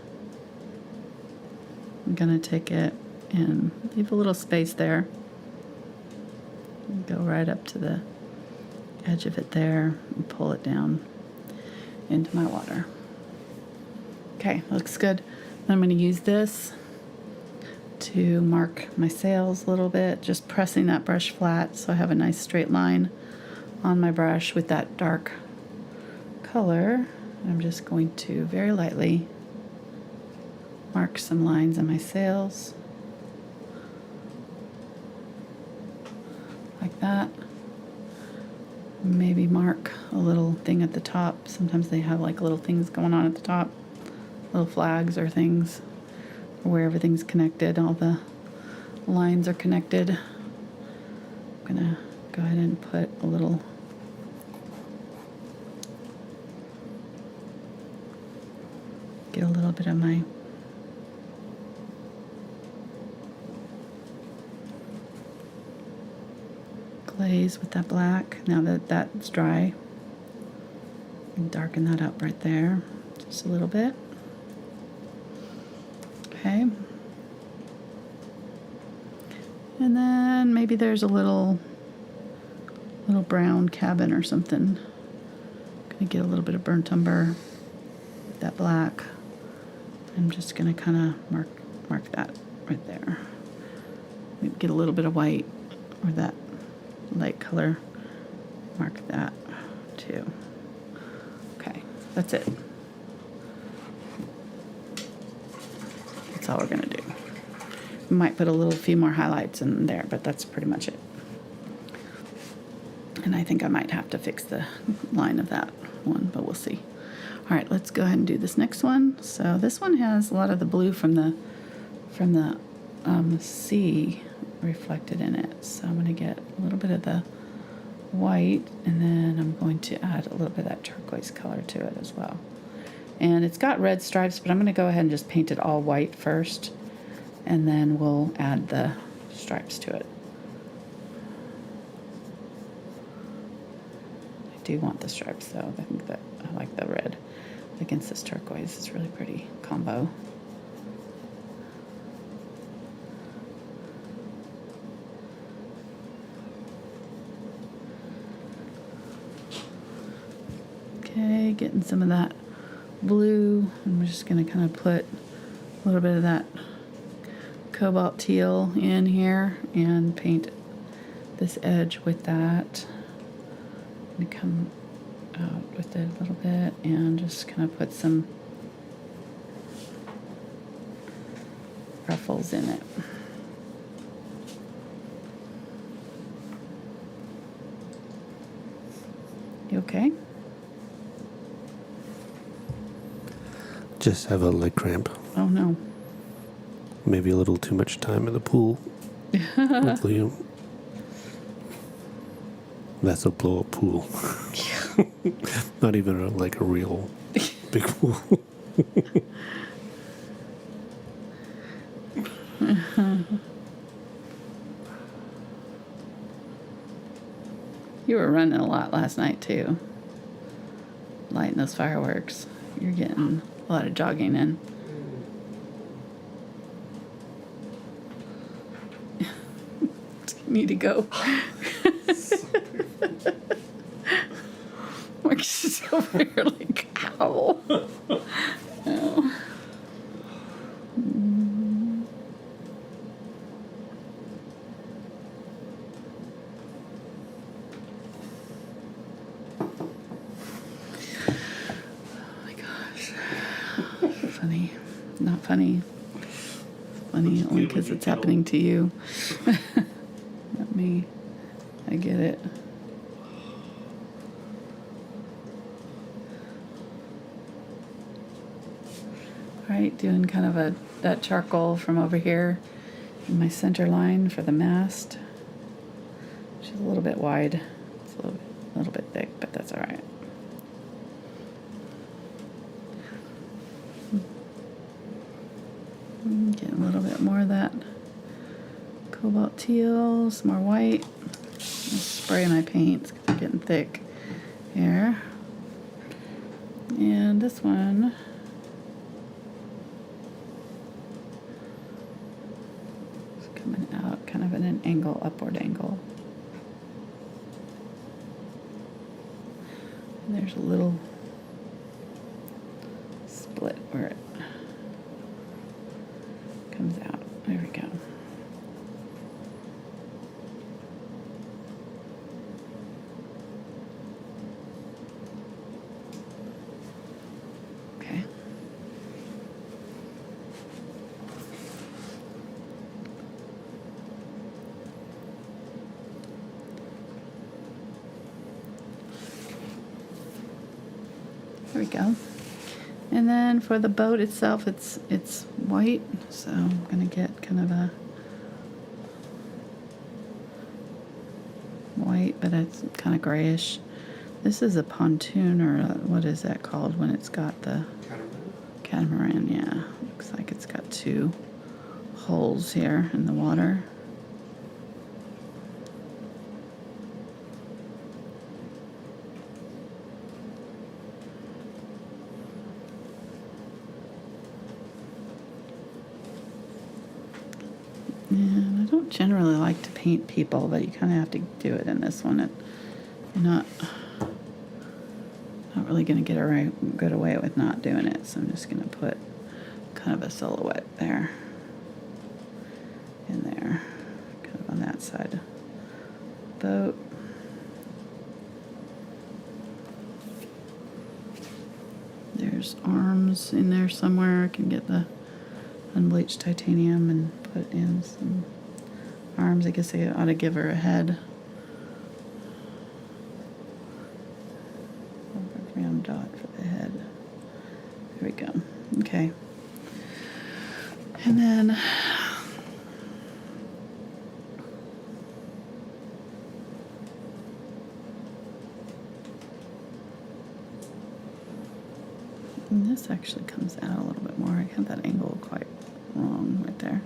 I'm gonna take it and leave a little space there. And go right up to the edge of it there and pull it down into my water. Okay, looks good. I'm gonna use this to mark my sails a little bit, just pressing that brush flat so I have a nice straight line on my brush with that dark color. I'm just going to very lightly mark some lines on my sails like that. Maybe mark a little thing at the top. Sometimes they have like little things going on at the top, little flags or things where everything's connected, all the lines are connected. I'm gonna go ahead and put a little get a little bit of my glaze with that black. Now that that's dry, and darken that up right there just a little bit. Okay. And then maybe there's a little brown cabin or something. I'm gonna get a little bit of burnt umber with that black. I'm just gonna kind of mark that right there. Maybe get a little bit of white or that light color. Mark that too. Okay, that's it. That's all we're gonna do. We might put a few more highlights in there, but that's pretty much it. And I think I might have to fix the line of that one, but we'll see. All right, let's go ahead and do this next one. So this one has a lot of the blue from the sea reflected in it. So I'm gonna get a little bit of the white, and then I'm going to add a little bit of that turquoise color to it as well. And it's got red stripes, but I'm gonna go ahead and just paint it all white first, and then we'll add the stripes to it. I do want the stripes though. I think that I like the red against this turquoise. It's really pretty combo. Okay, getting some of that blue. I'm just gonna kind of put a little bit of that cobalt teal in here and paint this edge with that. I'm gonna come out with it a little bit and just kind of put some ruffles in it. You okay? Just have a leg cramp. Oh no. Maybe a little too much time in the pool. Hopefully, that's a blow-up pool. Not even like a real big pool. You were running a lot last night too. Lighting those fireworks. You're getting a lot of jogging in. You need to go. Mark's just over here like, ow. Oh. Funny. Not funny. Funny only because it's happening to you. Not me. I get it. Alright, doing kind of that charcoal from over here in my center line for the mast. Which is a little bit wide. It's a little bit thick, but that's alright. Get a little bit more of that cobalt teal, some more white. I'll spray my paints because they're getting thick here. And this one, is coming out kind of at an angle, upward angle. And there's a little split where it comes out. There we go. Okay. There we go. And then for the boat itself, it's white, so I'm gonna get kind of a white, but it's kind of grayish. This is a pontoon, or what is that called when it's got the catamaran? Yeah, looks like it's got two holes here in the water. And I don't generally like to paint people, but you kind of have to do it in this one. You're not really going to get away with not doing it, so I'm just going to put kind of a silhouette there, in there, kind of on that side of the boat. There's arms in there somewhere. I can get the unbleached titanium and put in some arms. I guess I ought to give her a head. Gram dot for the head. There we go. Okay. And then and this actually comes out a little bit more. I have that angle quite wrong right there.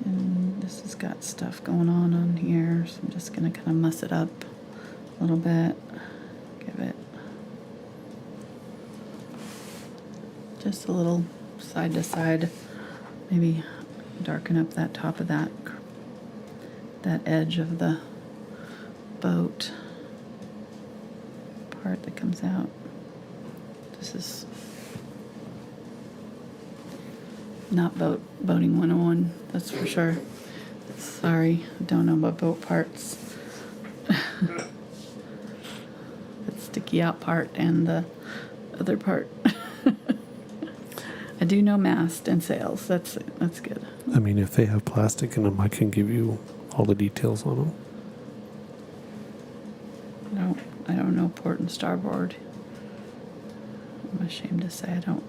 And this has got stuff going on here, so I'm just going to kind of muss it up a little bit. Give it just a little side to side. Maybe darken up that top of that edge of the boat part that comes out. This is not boating 101, that's for sure. Sorry, I don't know about boat parts. The sticky out part and the other part. I do know mast and sails. That's good. I mean, if they have plastic in them, I can give you all the details on them. I don't know port and starboard. I'm ashamed to say I don't.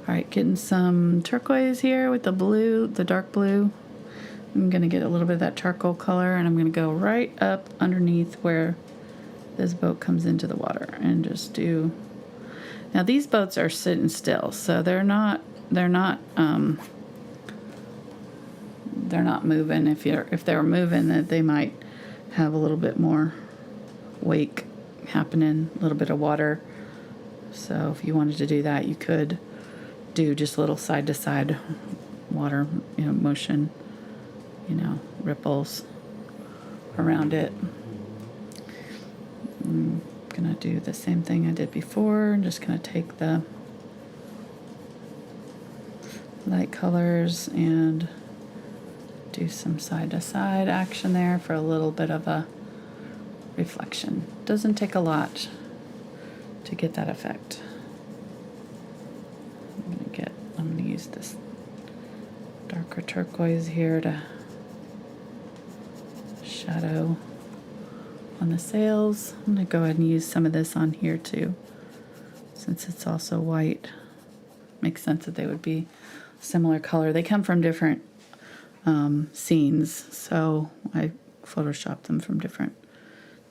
All right, getting some turquoise here with the blue, the dark blue. I'm gonna get a little bit of that charcoal color, and I'm gonna go right up underneath where this boat comes into the water and just do. Now these boats are sitting still, so they're not moving. If they were moving, that they might have a little bit more wake happening, a little bit of water. So if you wanted to do that, you could do just a little side to side water, motion, ripples around it. I'm gonna do the same thing I did before. I'm just gonna take the light colors and do some side to side action there for a little bit of a reflection. Doesn't take a lot to get that effect. I'm gonna use this darker turquoise here to shadow on the sails. I'm gonna go ahead and use some of this on here too, since it's also white. Makes sense that they would be similar color. They come from different scenes, so I photoshopped them from different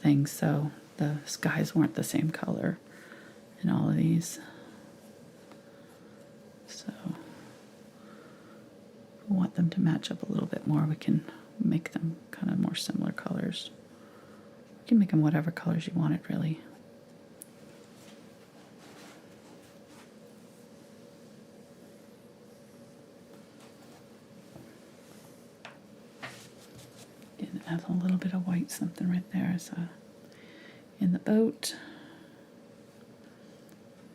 things, so the skies weren't the same color in all of these. So if we want them to match up a little bit more, we can make them kind of more similar colors. You can make them whatever colors you want it, really. Again, add a little bit of white something right there. So in the boat,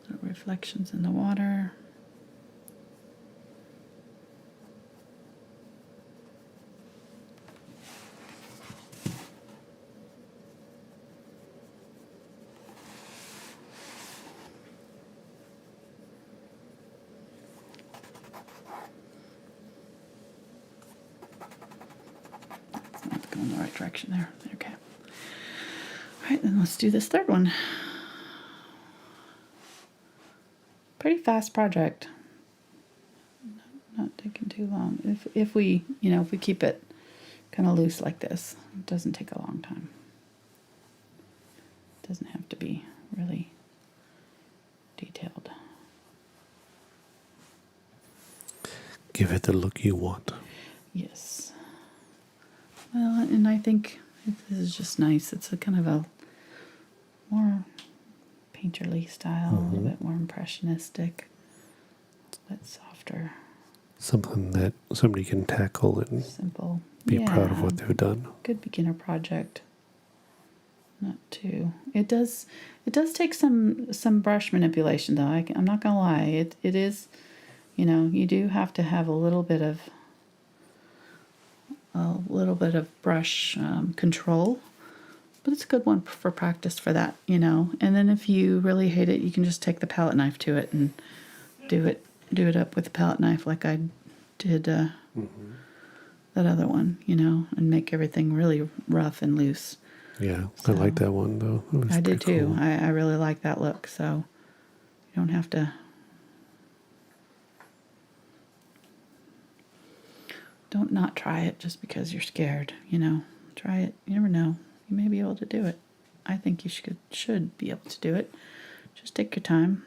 little reflections in the water. In the right direction there. Okay. All right, then let's do this third one. Pretty fast project. Not taking too long. If we, if we keep it kind of loose like this, it doesn't take a long time. It doesn't have to be really detailed. Give it the look you want. Yes. Well, and I think this is just nice. It's a kind of a more painterly style, a little bit more impressionistic, a bit softer. Something that somebody can tackle and Simple. be proud of what they've done. Good beginner project. Not too. It does take some brush manipulation though. I'm not gonna lie. It is, you do have to have a little bit of brush control, but it's a good one for practice for that, And then if you really hate it, you can just take the palette knife to it and do it up with the palette knife like I did that other one, and make everything really rough and loose. Yeah, so, I like that one though. I did too. Cool. I really like that look. So you don't have to. Don't not try it just because you're scared, Try it. You never know. You may be able to do it. I think you should be able to do it. Just take your time.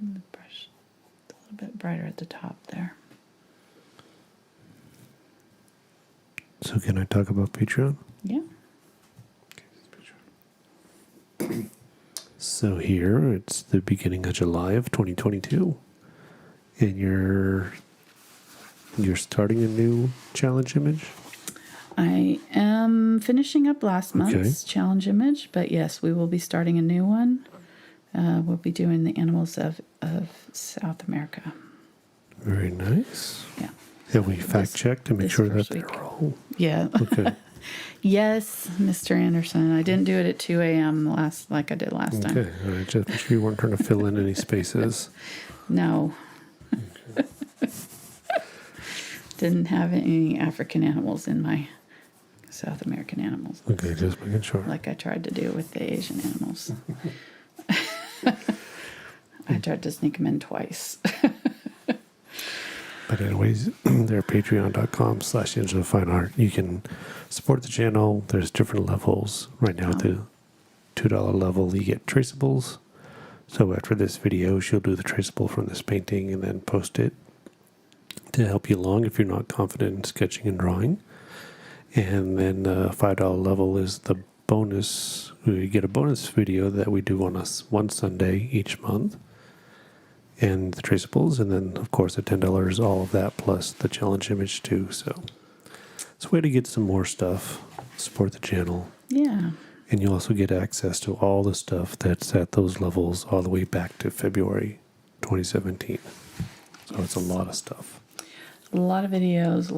And the brush a little bit brighter at the top there. So can I talk about Patreon? Yeah. So here, it's the beginning of July of 2022, and you're starting a new challenge image? I am finishing up last month's challenge image, but yes, we will be starting a new one. We'll be doing the animals of South America. Very nice. Yeah. Have we fact-checked to make sure that they're all... Yeah. Okay. Yes, Mr. Anderson. I didn't do it at 2 a.m. like I did last time. Okay. All right. Just make sure you weren't trying to fill in any spaces. No. Okay. Didn't have any African animals in my South American animals. Okay, just making sure. Like I tried to do with the Asian animals. I tried to sneak them in twice. But anyways, they're patreon.com/engine-of-fine-art. You can support the channel. There's different levels. Right now at the $2 level, you get traceables. So after this video, she'll do the traceable from this painting and then post it to help you along if you're not confident in sketching and drawing. And then the $5 level is the bonus. We get a bonus video that we do on one Sunday each month. And the traceables, and then of course the $10 is all of that plus the challenge image too. So it's a way to get some more stuff, support the channel. Yeah. And you also get access to all the stuff that's at those levels all the way back to February 2017. So it's a lot of stuff. A lot of videos,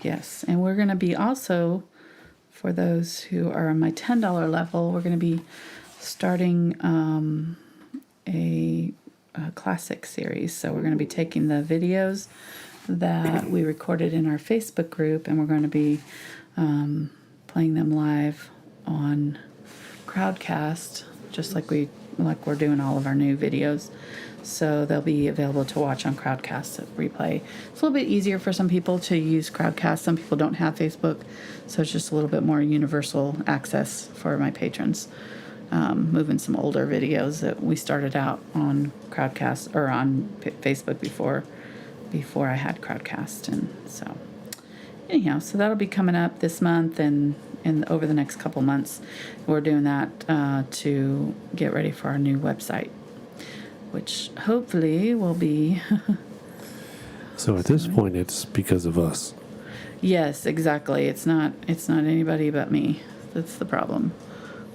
yes. And we're going to be also, for those who are on my $10 level, we're going to be starting a classic series. So we're going to be taking the videos that we recorded in our Facebook group, and we're going to be playing them live on Crowdcast, just like we're doing all of our new videos. So they'll be available to watch on Crowdcast replay. It's a little bit easier for some people to use Crowdcast. Some people don't have Facebook, so it's just a little bit more universal access for my patrons. moving some older videos that we started out on Crowdcast or on Facebook before I had Crowdcast. And so anyhow, so that'll be coming up this month and over the next couple months. We're doing that to get ready for our new website, which hopefully will be. So at this point, it's because of us. Yes, exactly. It's not anybody but me. That's the problem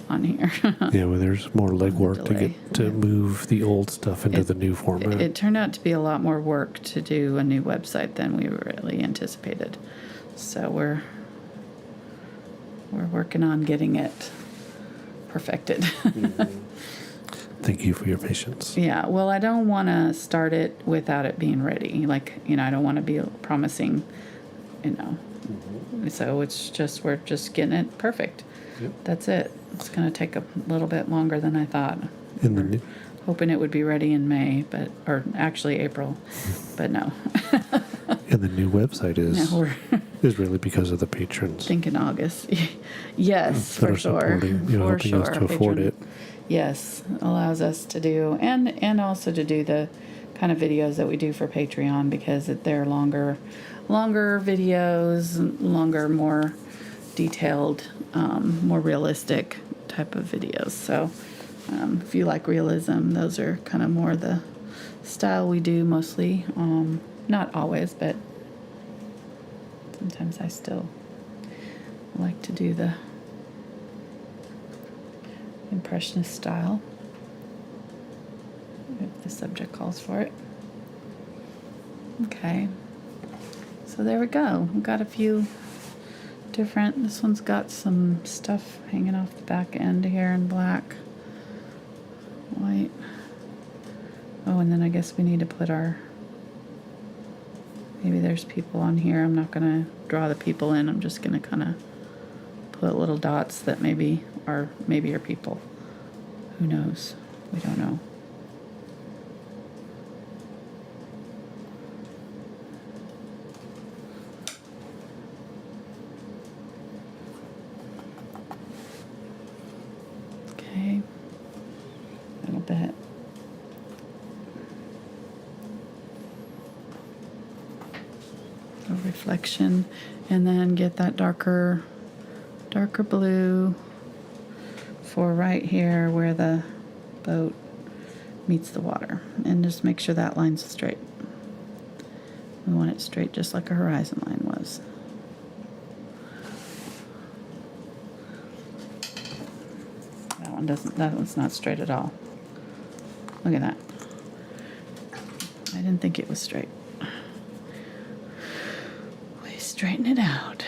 on here. Yeah, well, there's more legwork to get to move the old stuff into the new format. It turned out to be a lot more work to do a new website than we really anticipated. So we're working on getting it perfected. Mm-hmm. Thank you for your patience. Yeah, well, I don't want to start it without it being ready. Like, I don't want to be promising, Mm-hmm. So we're just getting it perfect. Yep. That's it. It's going to take a little bit longer than I thought. And hoping it would be ready in May, or actually April, but no. And the new website is No, we're is really because of the patrons thinking August. Yes, that for are sure. supporting, helping us to afford it. Yes, allows us to do, and also to do the kind of videos that we do for Patreon, because they're longer videos, more detailed, more realistic type of videos. So if you like realism, those are kind of more the style we do mostly. Not always, but sometimes I still like to do the impressionist style if the subject calls for it. Okay, so there we go. We've got a few different. This one's got some stuff hanging off the back end here in black, white. Oh, and then I guess we need to put maybe there's people on here. I'm not gonna draw the people in. I'm just gonna kind of put little dots that maybe are people. Who knows? We don't know. Okay, a little bit. A reflection, and then get that darker blue for right here where the boat meets the water, and just make sure that line's straight. We want it straight, just like a horizon line was. That one's not straight at all. Look at that. I didn't think it was straight. We straighten it out.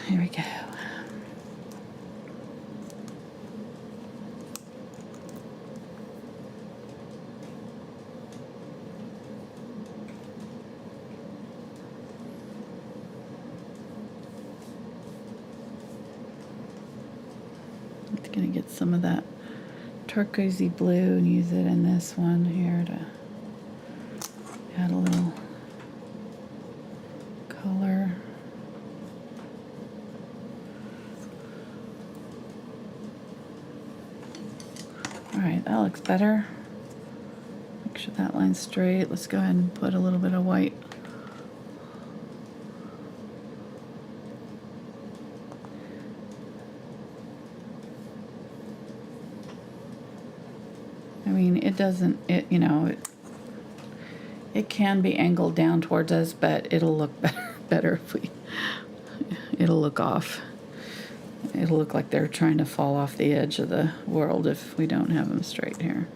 Here we go. Going to get some of that turquoisey blue and use it in this one here to add a little color. All right, that looks better. Make sure that line's straight. Let's go ahead and put a little bit of white. I mean, it can be angled down towards us, but it'll look better if it'll look off. It'll look like they're trying to fall off the edge of the world if we don't have them straight here.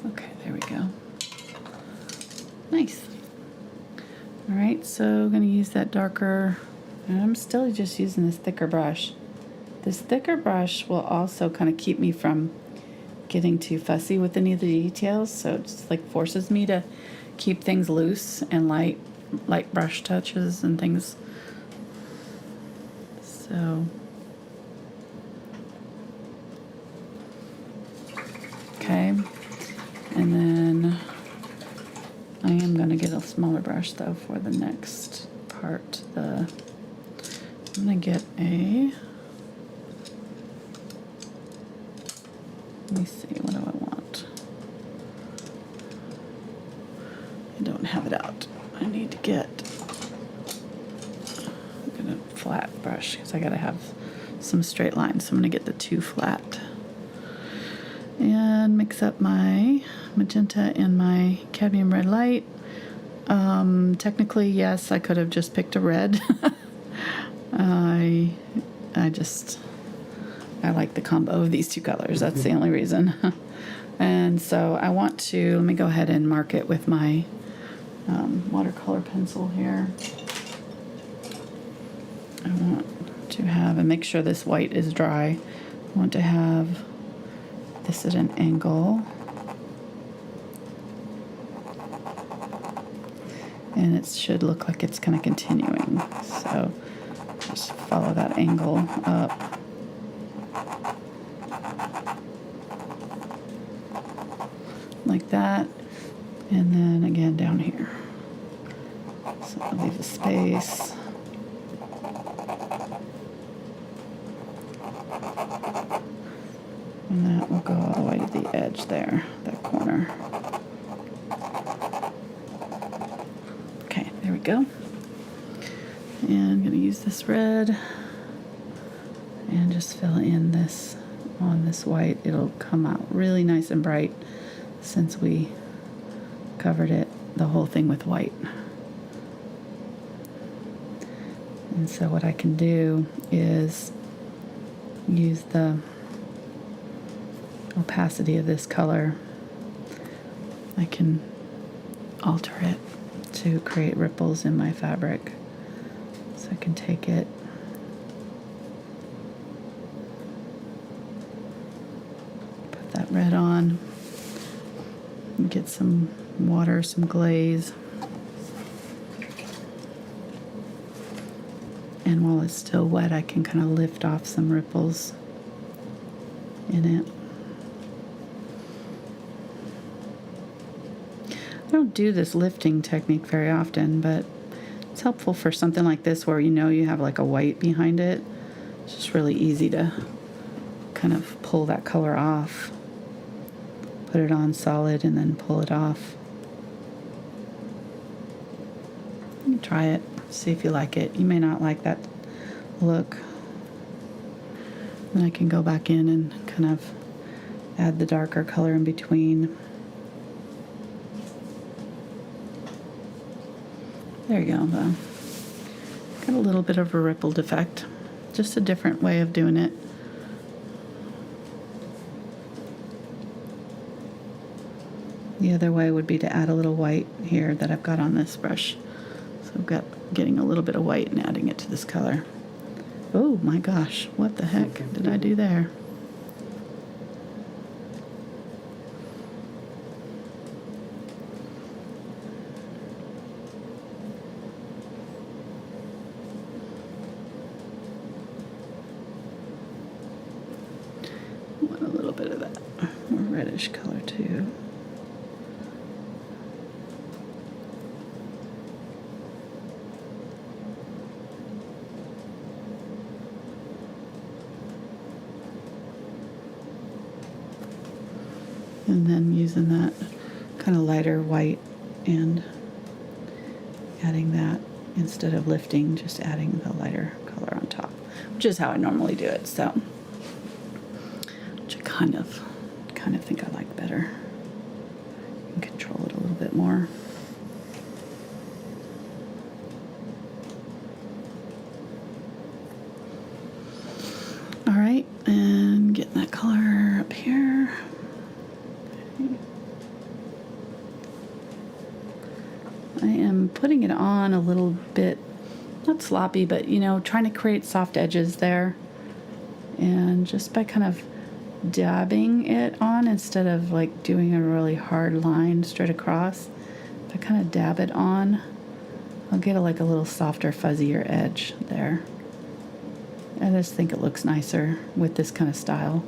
Okay, there we go. Nice. All right, so I'm going to use that darker, and I'm still just using this thicker brush. This thicker brush will also kind of keep me from getting too fussy with any of the details, so it just like forces me to keep things loose and light brush touches and things. So, okay, and then I am going to get a smaller brush though for the next part. I'm gonna get a, let me see, what do I want? I don't have it out. I need to get, I'm gonna flat brush because I gotta have some straight lines. So I'm gonna get the 2 flat and mix up my magenta and my cadmium red light. Technically, yes, I could have just picked a red. I like the combo of these 2 colors. That's the only reason. And so I want to, let me go ahead and mark it with my watercolor pencil here. I want to have, and make sure this white is dry, I want to have this at an angle. And it should look like it's kind of continuing. So just follow that angle up. Like that. And then again down here. So I'll leave a space. And that will go all the way to the edge there, that corner. Okay, there we go. And I'm going to use this red and just fill in this on this white. It'll come out really nice and bright since we covered it, the whole thing with white. And so what I can do is use the opacity of this color. I can alter it to create ripples in my fabric. So I can take it, put that red on, and get some water, some glaze. And while it's still wet, I can kind of lift off some ripples in it. I don't do this lifting technique very often, but it's helpful for something like this where you know you have like a white behind it. It's just really easy to kind of pull that color off. Put it on solid and then pull it off. You can try it, see if you like it. You may not like that look. Then I can go back in and kind of add the darker color in between. There you go, though. Got a little bit of a rippled effect. Just a different way of doing it. The other way would be to add a little white here that I've got on this brush. So I've got getting a little bit of white and adding it to this color. Oh my gosh, what the heck did I do there? Want a little bit of that more reddish color too. And then using that kind of lighter white and adding that instead of lifting, just adding the lighter color on top, which is how I normally do it. So, which I kind of think I like better. You can control it a little bit more. All right, and getting that color up here. I am putting it on a little bit, not sloppy, but you know, trying to create soft edges there. And just by kind of dabbing it on instead of like doing a really hard line straight across, if I kind of dab it on, I'll get like a little softer, fuzzier edge there. I just think it looks nicer with this kind of style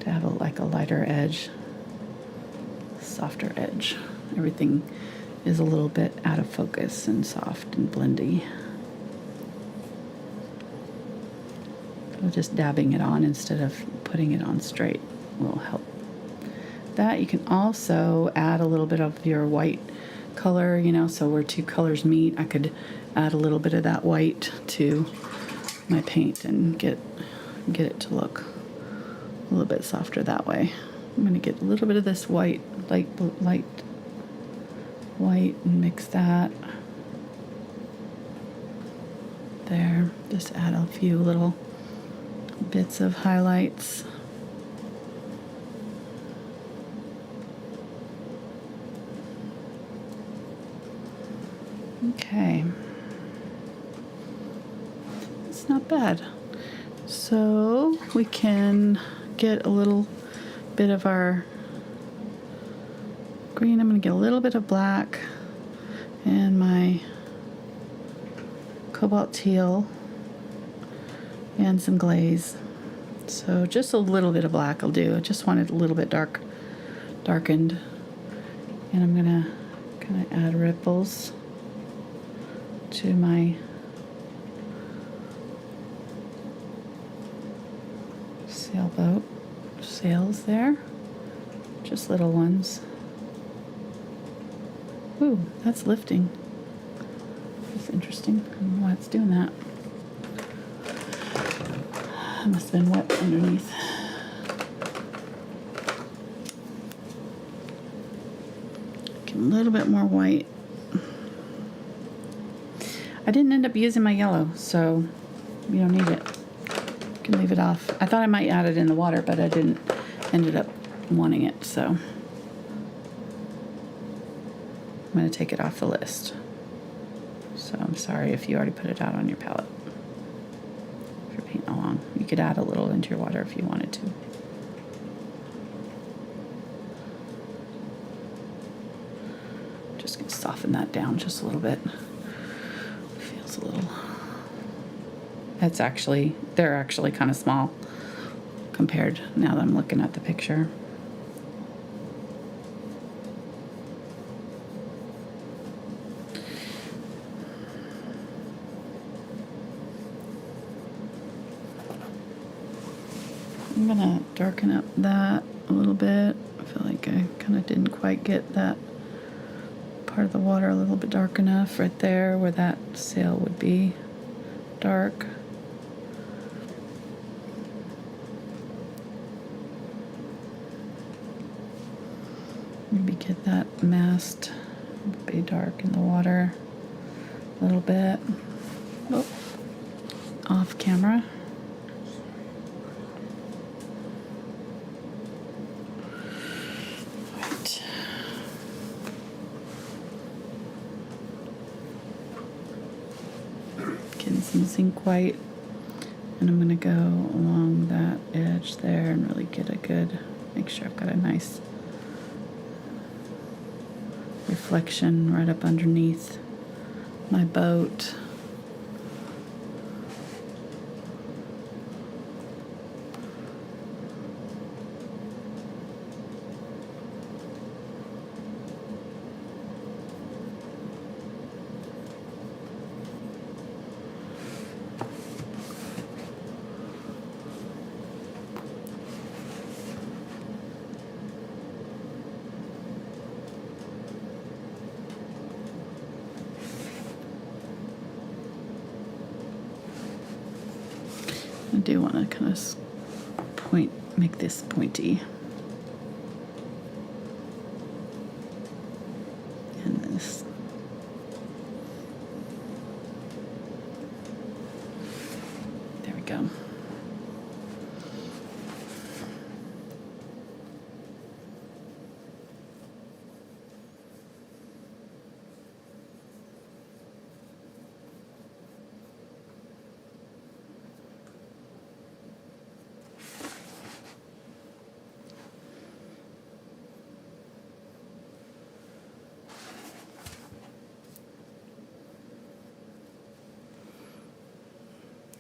to have like a lighter edge, softer edge. Everything is a little bit out of focus and soft and blendy. So just dabbing it on instead of putting it on straight will help. That you can also add a little bit of your white color, you know, so where two colors meet, I could add a little bit of that white to my paint and get it to look a little bit softer that way. I'm going to get a little bit of this white, light white, and mix that there. Just add a few little bits of highlights. Okay, it's not bad. So we can get a little bit of our green. I'm going to get a little bit of black and my Cobalt Teal and some glaze. So just a little bit of black will do. I just want it a little bit darkened. And I'm going to kind of add ripples to my sailboat sails there. Just little ones. Ooh, that's lifting. That's interesting. I don't know why it's doing that. It must have been wet underneath. Get a little bit more white. I didn't end up using my yellow, so you don't need it. You can leave it off. I thought I might add it in the water, but I didn't. Ended up wanting it, so I'm going to take it off the list. So I'm sorry if you already put it out on your palette. If you're painting along, you could add a little into your water if you wanted to. Just going to soften that down just a little bit. Feels a little. They're actually kind of small compared now that I'm looking at the picture. I'm gonna darken up that a little bit. I feel like I kind of didn't quite get that part of the water a little bit dark enough right there where that sail would be dark. Maybe get that mast be dark in the water a little bit. Oh, off camera. Right. Getting some zinc white, and I'm gonna go along that edge there and really get a good, make sure I've got a nice reflection right up underneath my boat. I do want to kind of make this pointy. And this. There we go.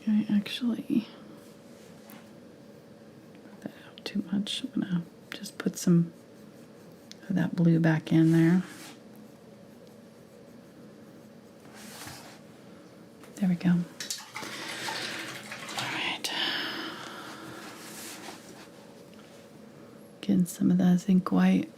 I actually put that out too much. I'm gonna just put some of that blue back in there. There we go. All right. Getting some of that zinc white.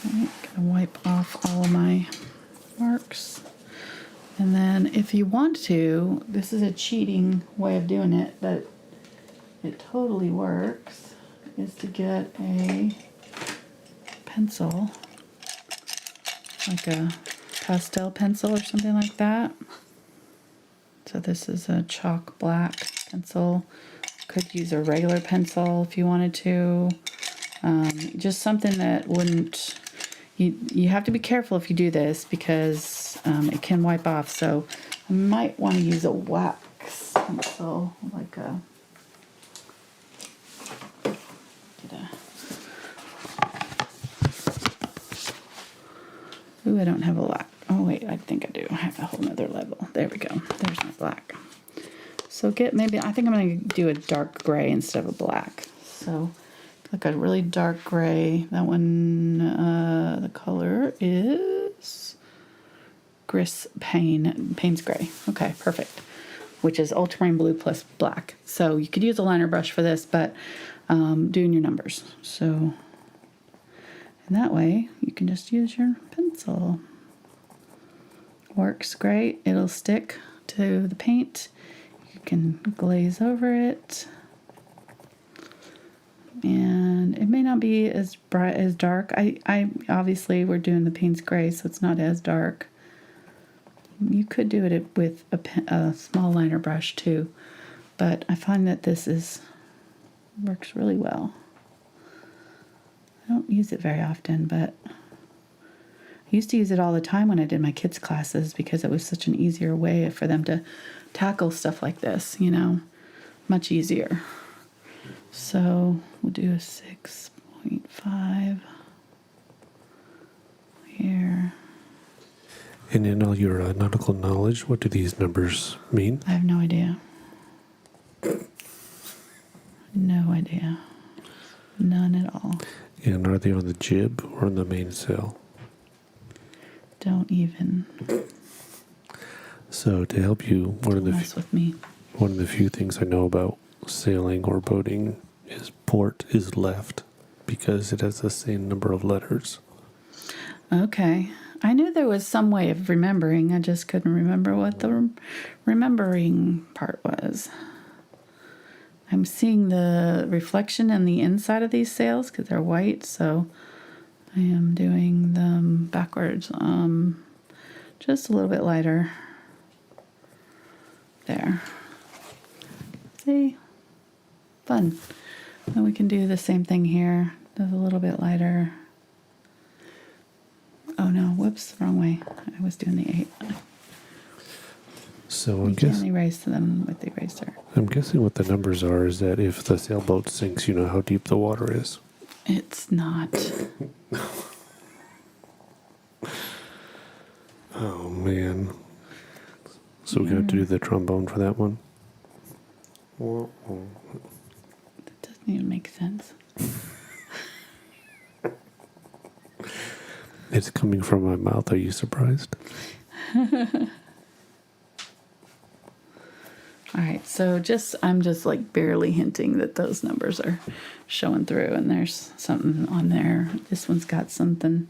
Gonna wipe off all of my marks. And then if you want to, this is a cheating way of doing it, but it totally works, is to get a pencil, like a pastel pencil or something like that. So this is a chalk black pencil. Could use a regular pencil if you wanted to. Just something that wouldn't, you have to be careful if you do this because it can wipe off. So I might want to use a wax pencil, like a, ooh, I don't have a black. Oh wait, I think I do. I have a whole nother level. There we go. There's my black. So maybe, I think I'm going to do a dark gray instead of a black. So like a really dark gray. That one, the color is Payne's Gray. Okay, perfect. Which is ultramarine blue plus black. So you could use a liner brush for this, but doing your numbers. So, and that way you can just use your pencil. Works great. It'll stick to the paint. You can glaze over it. And it may not be as bright as dark. I obviously we're doing the Payne's Gray, so it's not as dark. You could do it with a small liner brush too, but I find that this works really well. I don't use it very often, but I used to use it all the time when I did my kids' classes because it was such an easier way for them to tackle stuff like this, you know, much easier. So we'll do a 6.5 here. And in all your nautical knowledge, what do these numbers mean? I have no idea. No idea. None at all. And are they on the jib or on the mainsail? Don't even So to help you, mess with me. one of the few things I know about sailing or boating is port is left because it has the same number of letters. Okay. I knew there was some way of remembering. I just couldn't remember what the remembering part was. I'm seeing the reflection in the inside of these sails because they're white, so I am doing them backwards. Just a little bit lighter. There. See? Fun. And we can do the same thing here. Just a little bit lighter. Oh no, whoops, wrong way. I was doing the 8. So You can't erase them with the eraser. I'm guessing what the numbers are is that if the sailboat sinks, you know how deep the water is. It's not. Oh man. So we're going to do the trombone for that one? That doesn't even make sense. It's coming from my mouth. Are you surprised? All right, so I'm just like barely hinting that those numbers are showing through, and there's something on there. This one's got something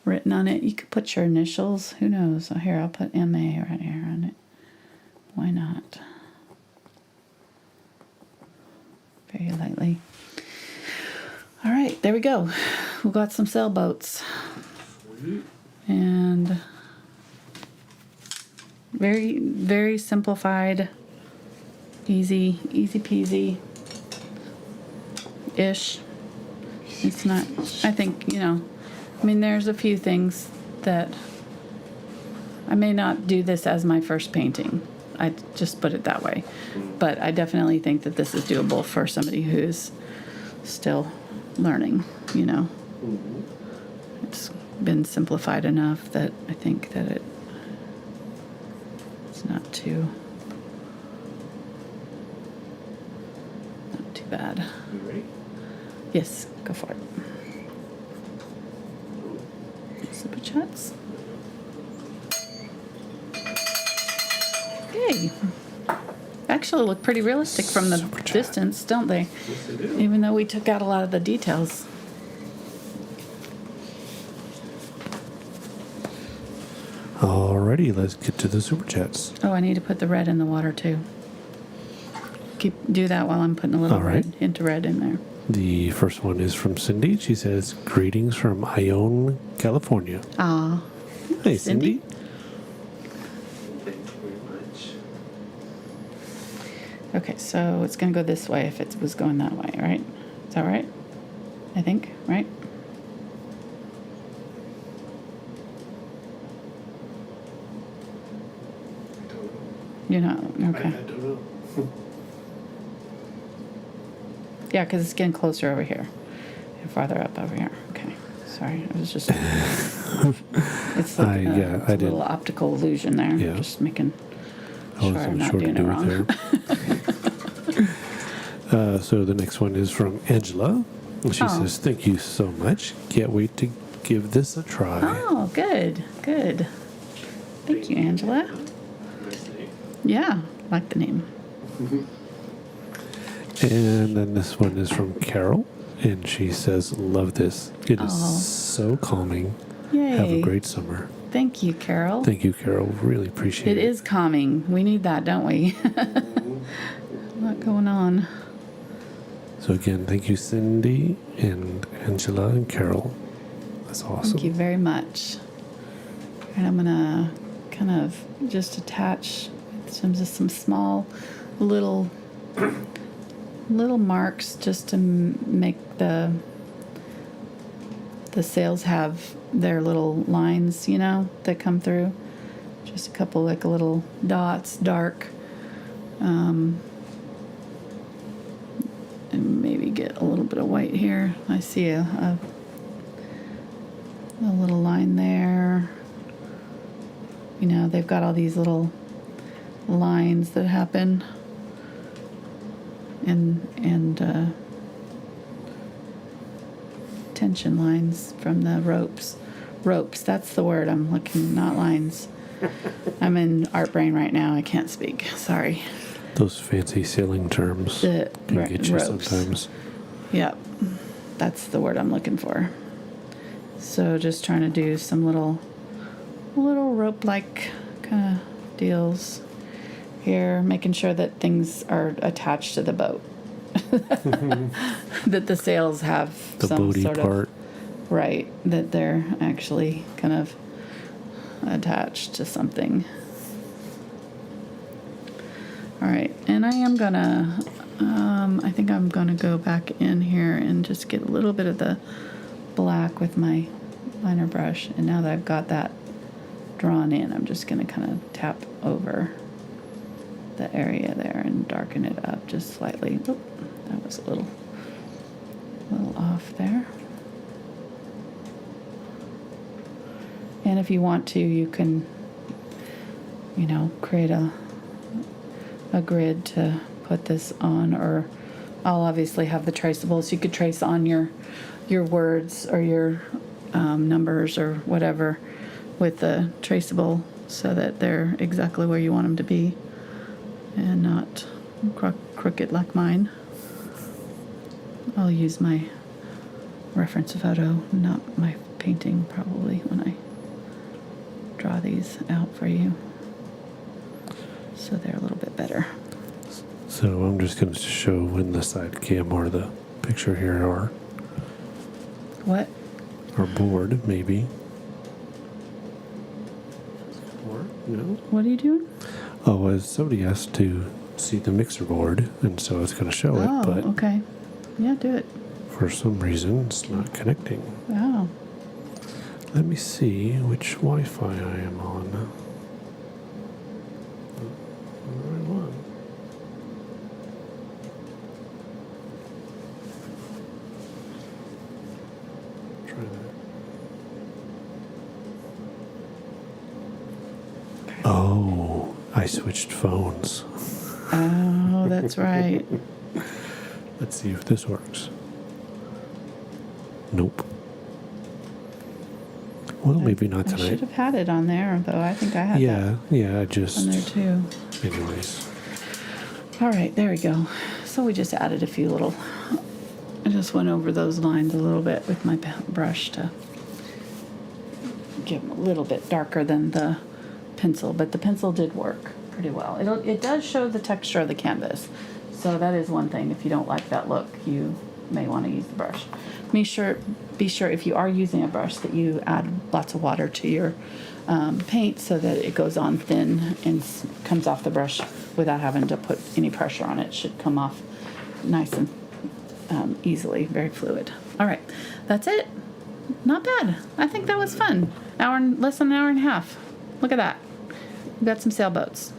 written on it. You could put your initials. Who knows? Oh, here, I'll put MA right here on it. Why not? Very lightly. All right, there we go. We've got some sailboats. And very, very simplified, easy peasy ish. It's not, I think, you know, I mean, there's a few things that I may not do this as my first painting. I just put it that way. But I definitely think that this is doable for somebody who's still learning, you know. It's been simplified enough that I think that it's not too too bad. You ready? Yes, go for it. Super chats. Yay. Actually look pretty realistic from the Super chat. distance, don't they? Yes, they do. Even though we took out a lot of the details. Alrighty, let's get to the super chats. Oh, I need to put the red in the water too. Do that while I'm putting a little All right. hint of red in there. The first one is from Cindy. She says, "Greetings from Ione, California." Ah, Hey, Cindy. Cindy? Okay, so it's going to go this way if it was going that way, right? Is that right? I think, right? You're not, okay. don't know. Yeah, because it's getting closer over here and farther up over here. Okay, sorry. I was just. It's like yeah, it's I a did. little optical illusion there. Yeah. Just making I sure wasn't I'm not sure to doing it do wrong. it there. So the next one is from Angela. She Oh. says, "Thank you so much. Can't wait to give this a try." Oh, good, good. Thank you, Angela. Yeah, like the name. And then this one is from Carol. And she says, "Love this. It is Oh. so calming. Yay. Have a great summer." Thank you, Carol. Thank you, Carol. Really appreciate It it. is calming. We need that, don't we? A lot going on. So again, thank you, Cindy and Angela and Carol. That's awesome. Thank you very much. And I'm gonna kind of just attach some small little marks just to make the sails have their little lines, you know, that come through. Just a couple like little dots, dark. And maybe get a little bit of white here. I see a little line there. You know, they've got all these little lines that happen. And tension lines from the ropes. Ropes, that's the word I'm looking, not lines. I'm in art brain right now. I can't speak. Sorry. Those fancy sailing terms The can get you ropes. sometimes. Yep. That's the word I'm looking for. So just trying to do some little rope-like kind of deals here, making sure that things are attached to the boat. That the sails have The some boaty sort part. of right, that they're actually kind of attached to something. All right, and I am gonna I think I'm gonna go back in here and just get a little bit of the black with my liner brush. And now that I've got that drawn in, I'm just gonna kind of tap over the area there and darken it up just slightly. Oop, that was a little off there. And if you want to, you can, you know, create a grid to put this on, or I'll obviously have the traceables. You could trace on your words or your numbers or whatever with the traceable so that they're exactly where you want them to be and not crooked like mine. I'll use my reference photo, not my painting probably, when I draw these out for you, so they're a little bit better. So I'm just going to show in the side cam or the picture here What? our board, maybe. Or, no? What are you doing? Oh, as somebody asked to see the mixer board, and so it's going to show it, but Okay. Yeah, do it. for some reason it's not connecting. Wow. Let me see which Wi-Fi I am on. The right one. Try that. Oh, I switched phones. Oh, that's right. Let's see if this works. Nope. Well, maybe not I tonight. should have had it on there, though. I think I had that Yeah, I just... on there, too. Anyways. All right, there we go. So we just added a few little... I just went over those lines a little bit with my brush to get them a little bit darker than the pencil, but the pencil did work pretty well. It does show the texture of the canvas, so that is one thing. If you don't like that look, you may want to use the brush. Be sure if you are using a brush that you add lots of water to your paint so that it goes on thin and comes off the brush without having to put any pressure on it. It should come off nice and easily, very fluid. All right, that's it. Not bad. I think that was fun. Less than an hour and a half. Look at that. We got some sailboats.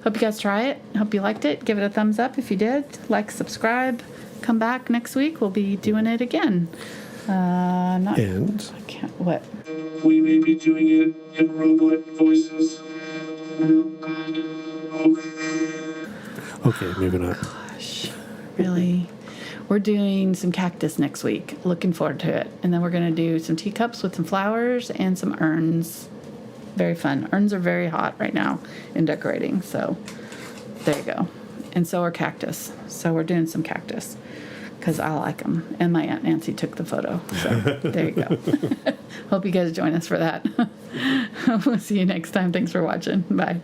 Hope you guys try it. Hope you liked it. Give it a thumbs up if you did. Like, subscribe. Come back next week. We'll be doing it again. I can't. What? We may be doing it in robot voices. Okay, maybe not. Gosh, really? We're doing some cactus next week. Looking forward to it. And then we're going to do some teacups with some flowers and some urns. Very fun. Urns are very hot right now in decorating. So there you go. And so are cactus. So we're doing some cactus because I like them. And my Aunt Nancy took the photo. So there you go. Hope you guys join us for that. We'll see you next time. Thanks for watching. Bye.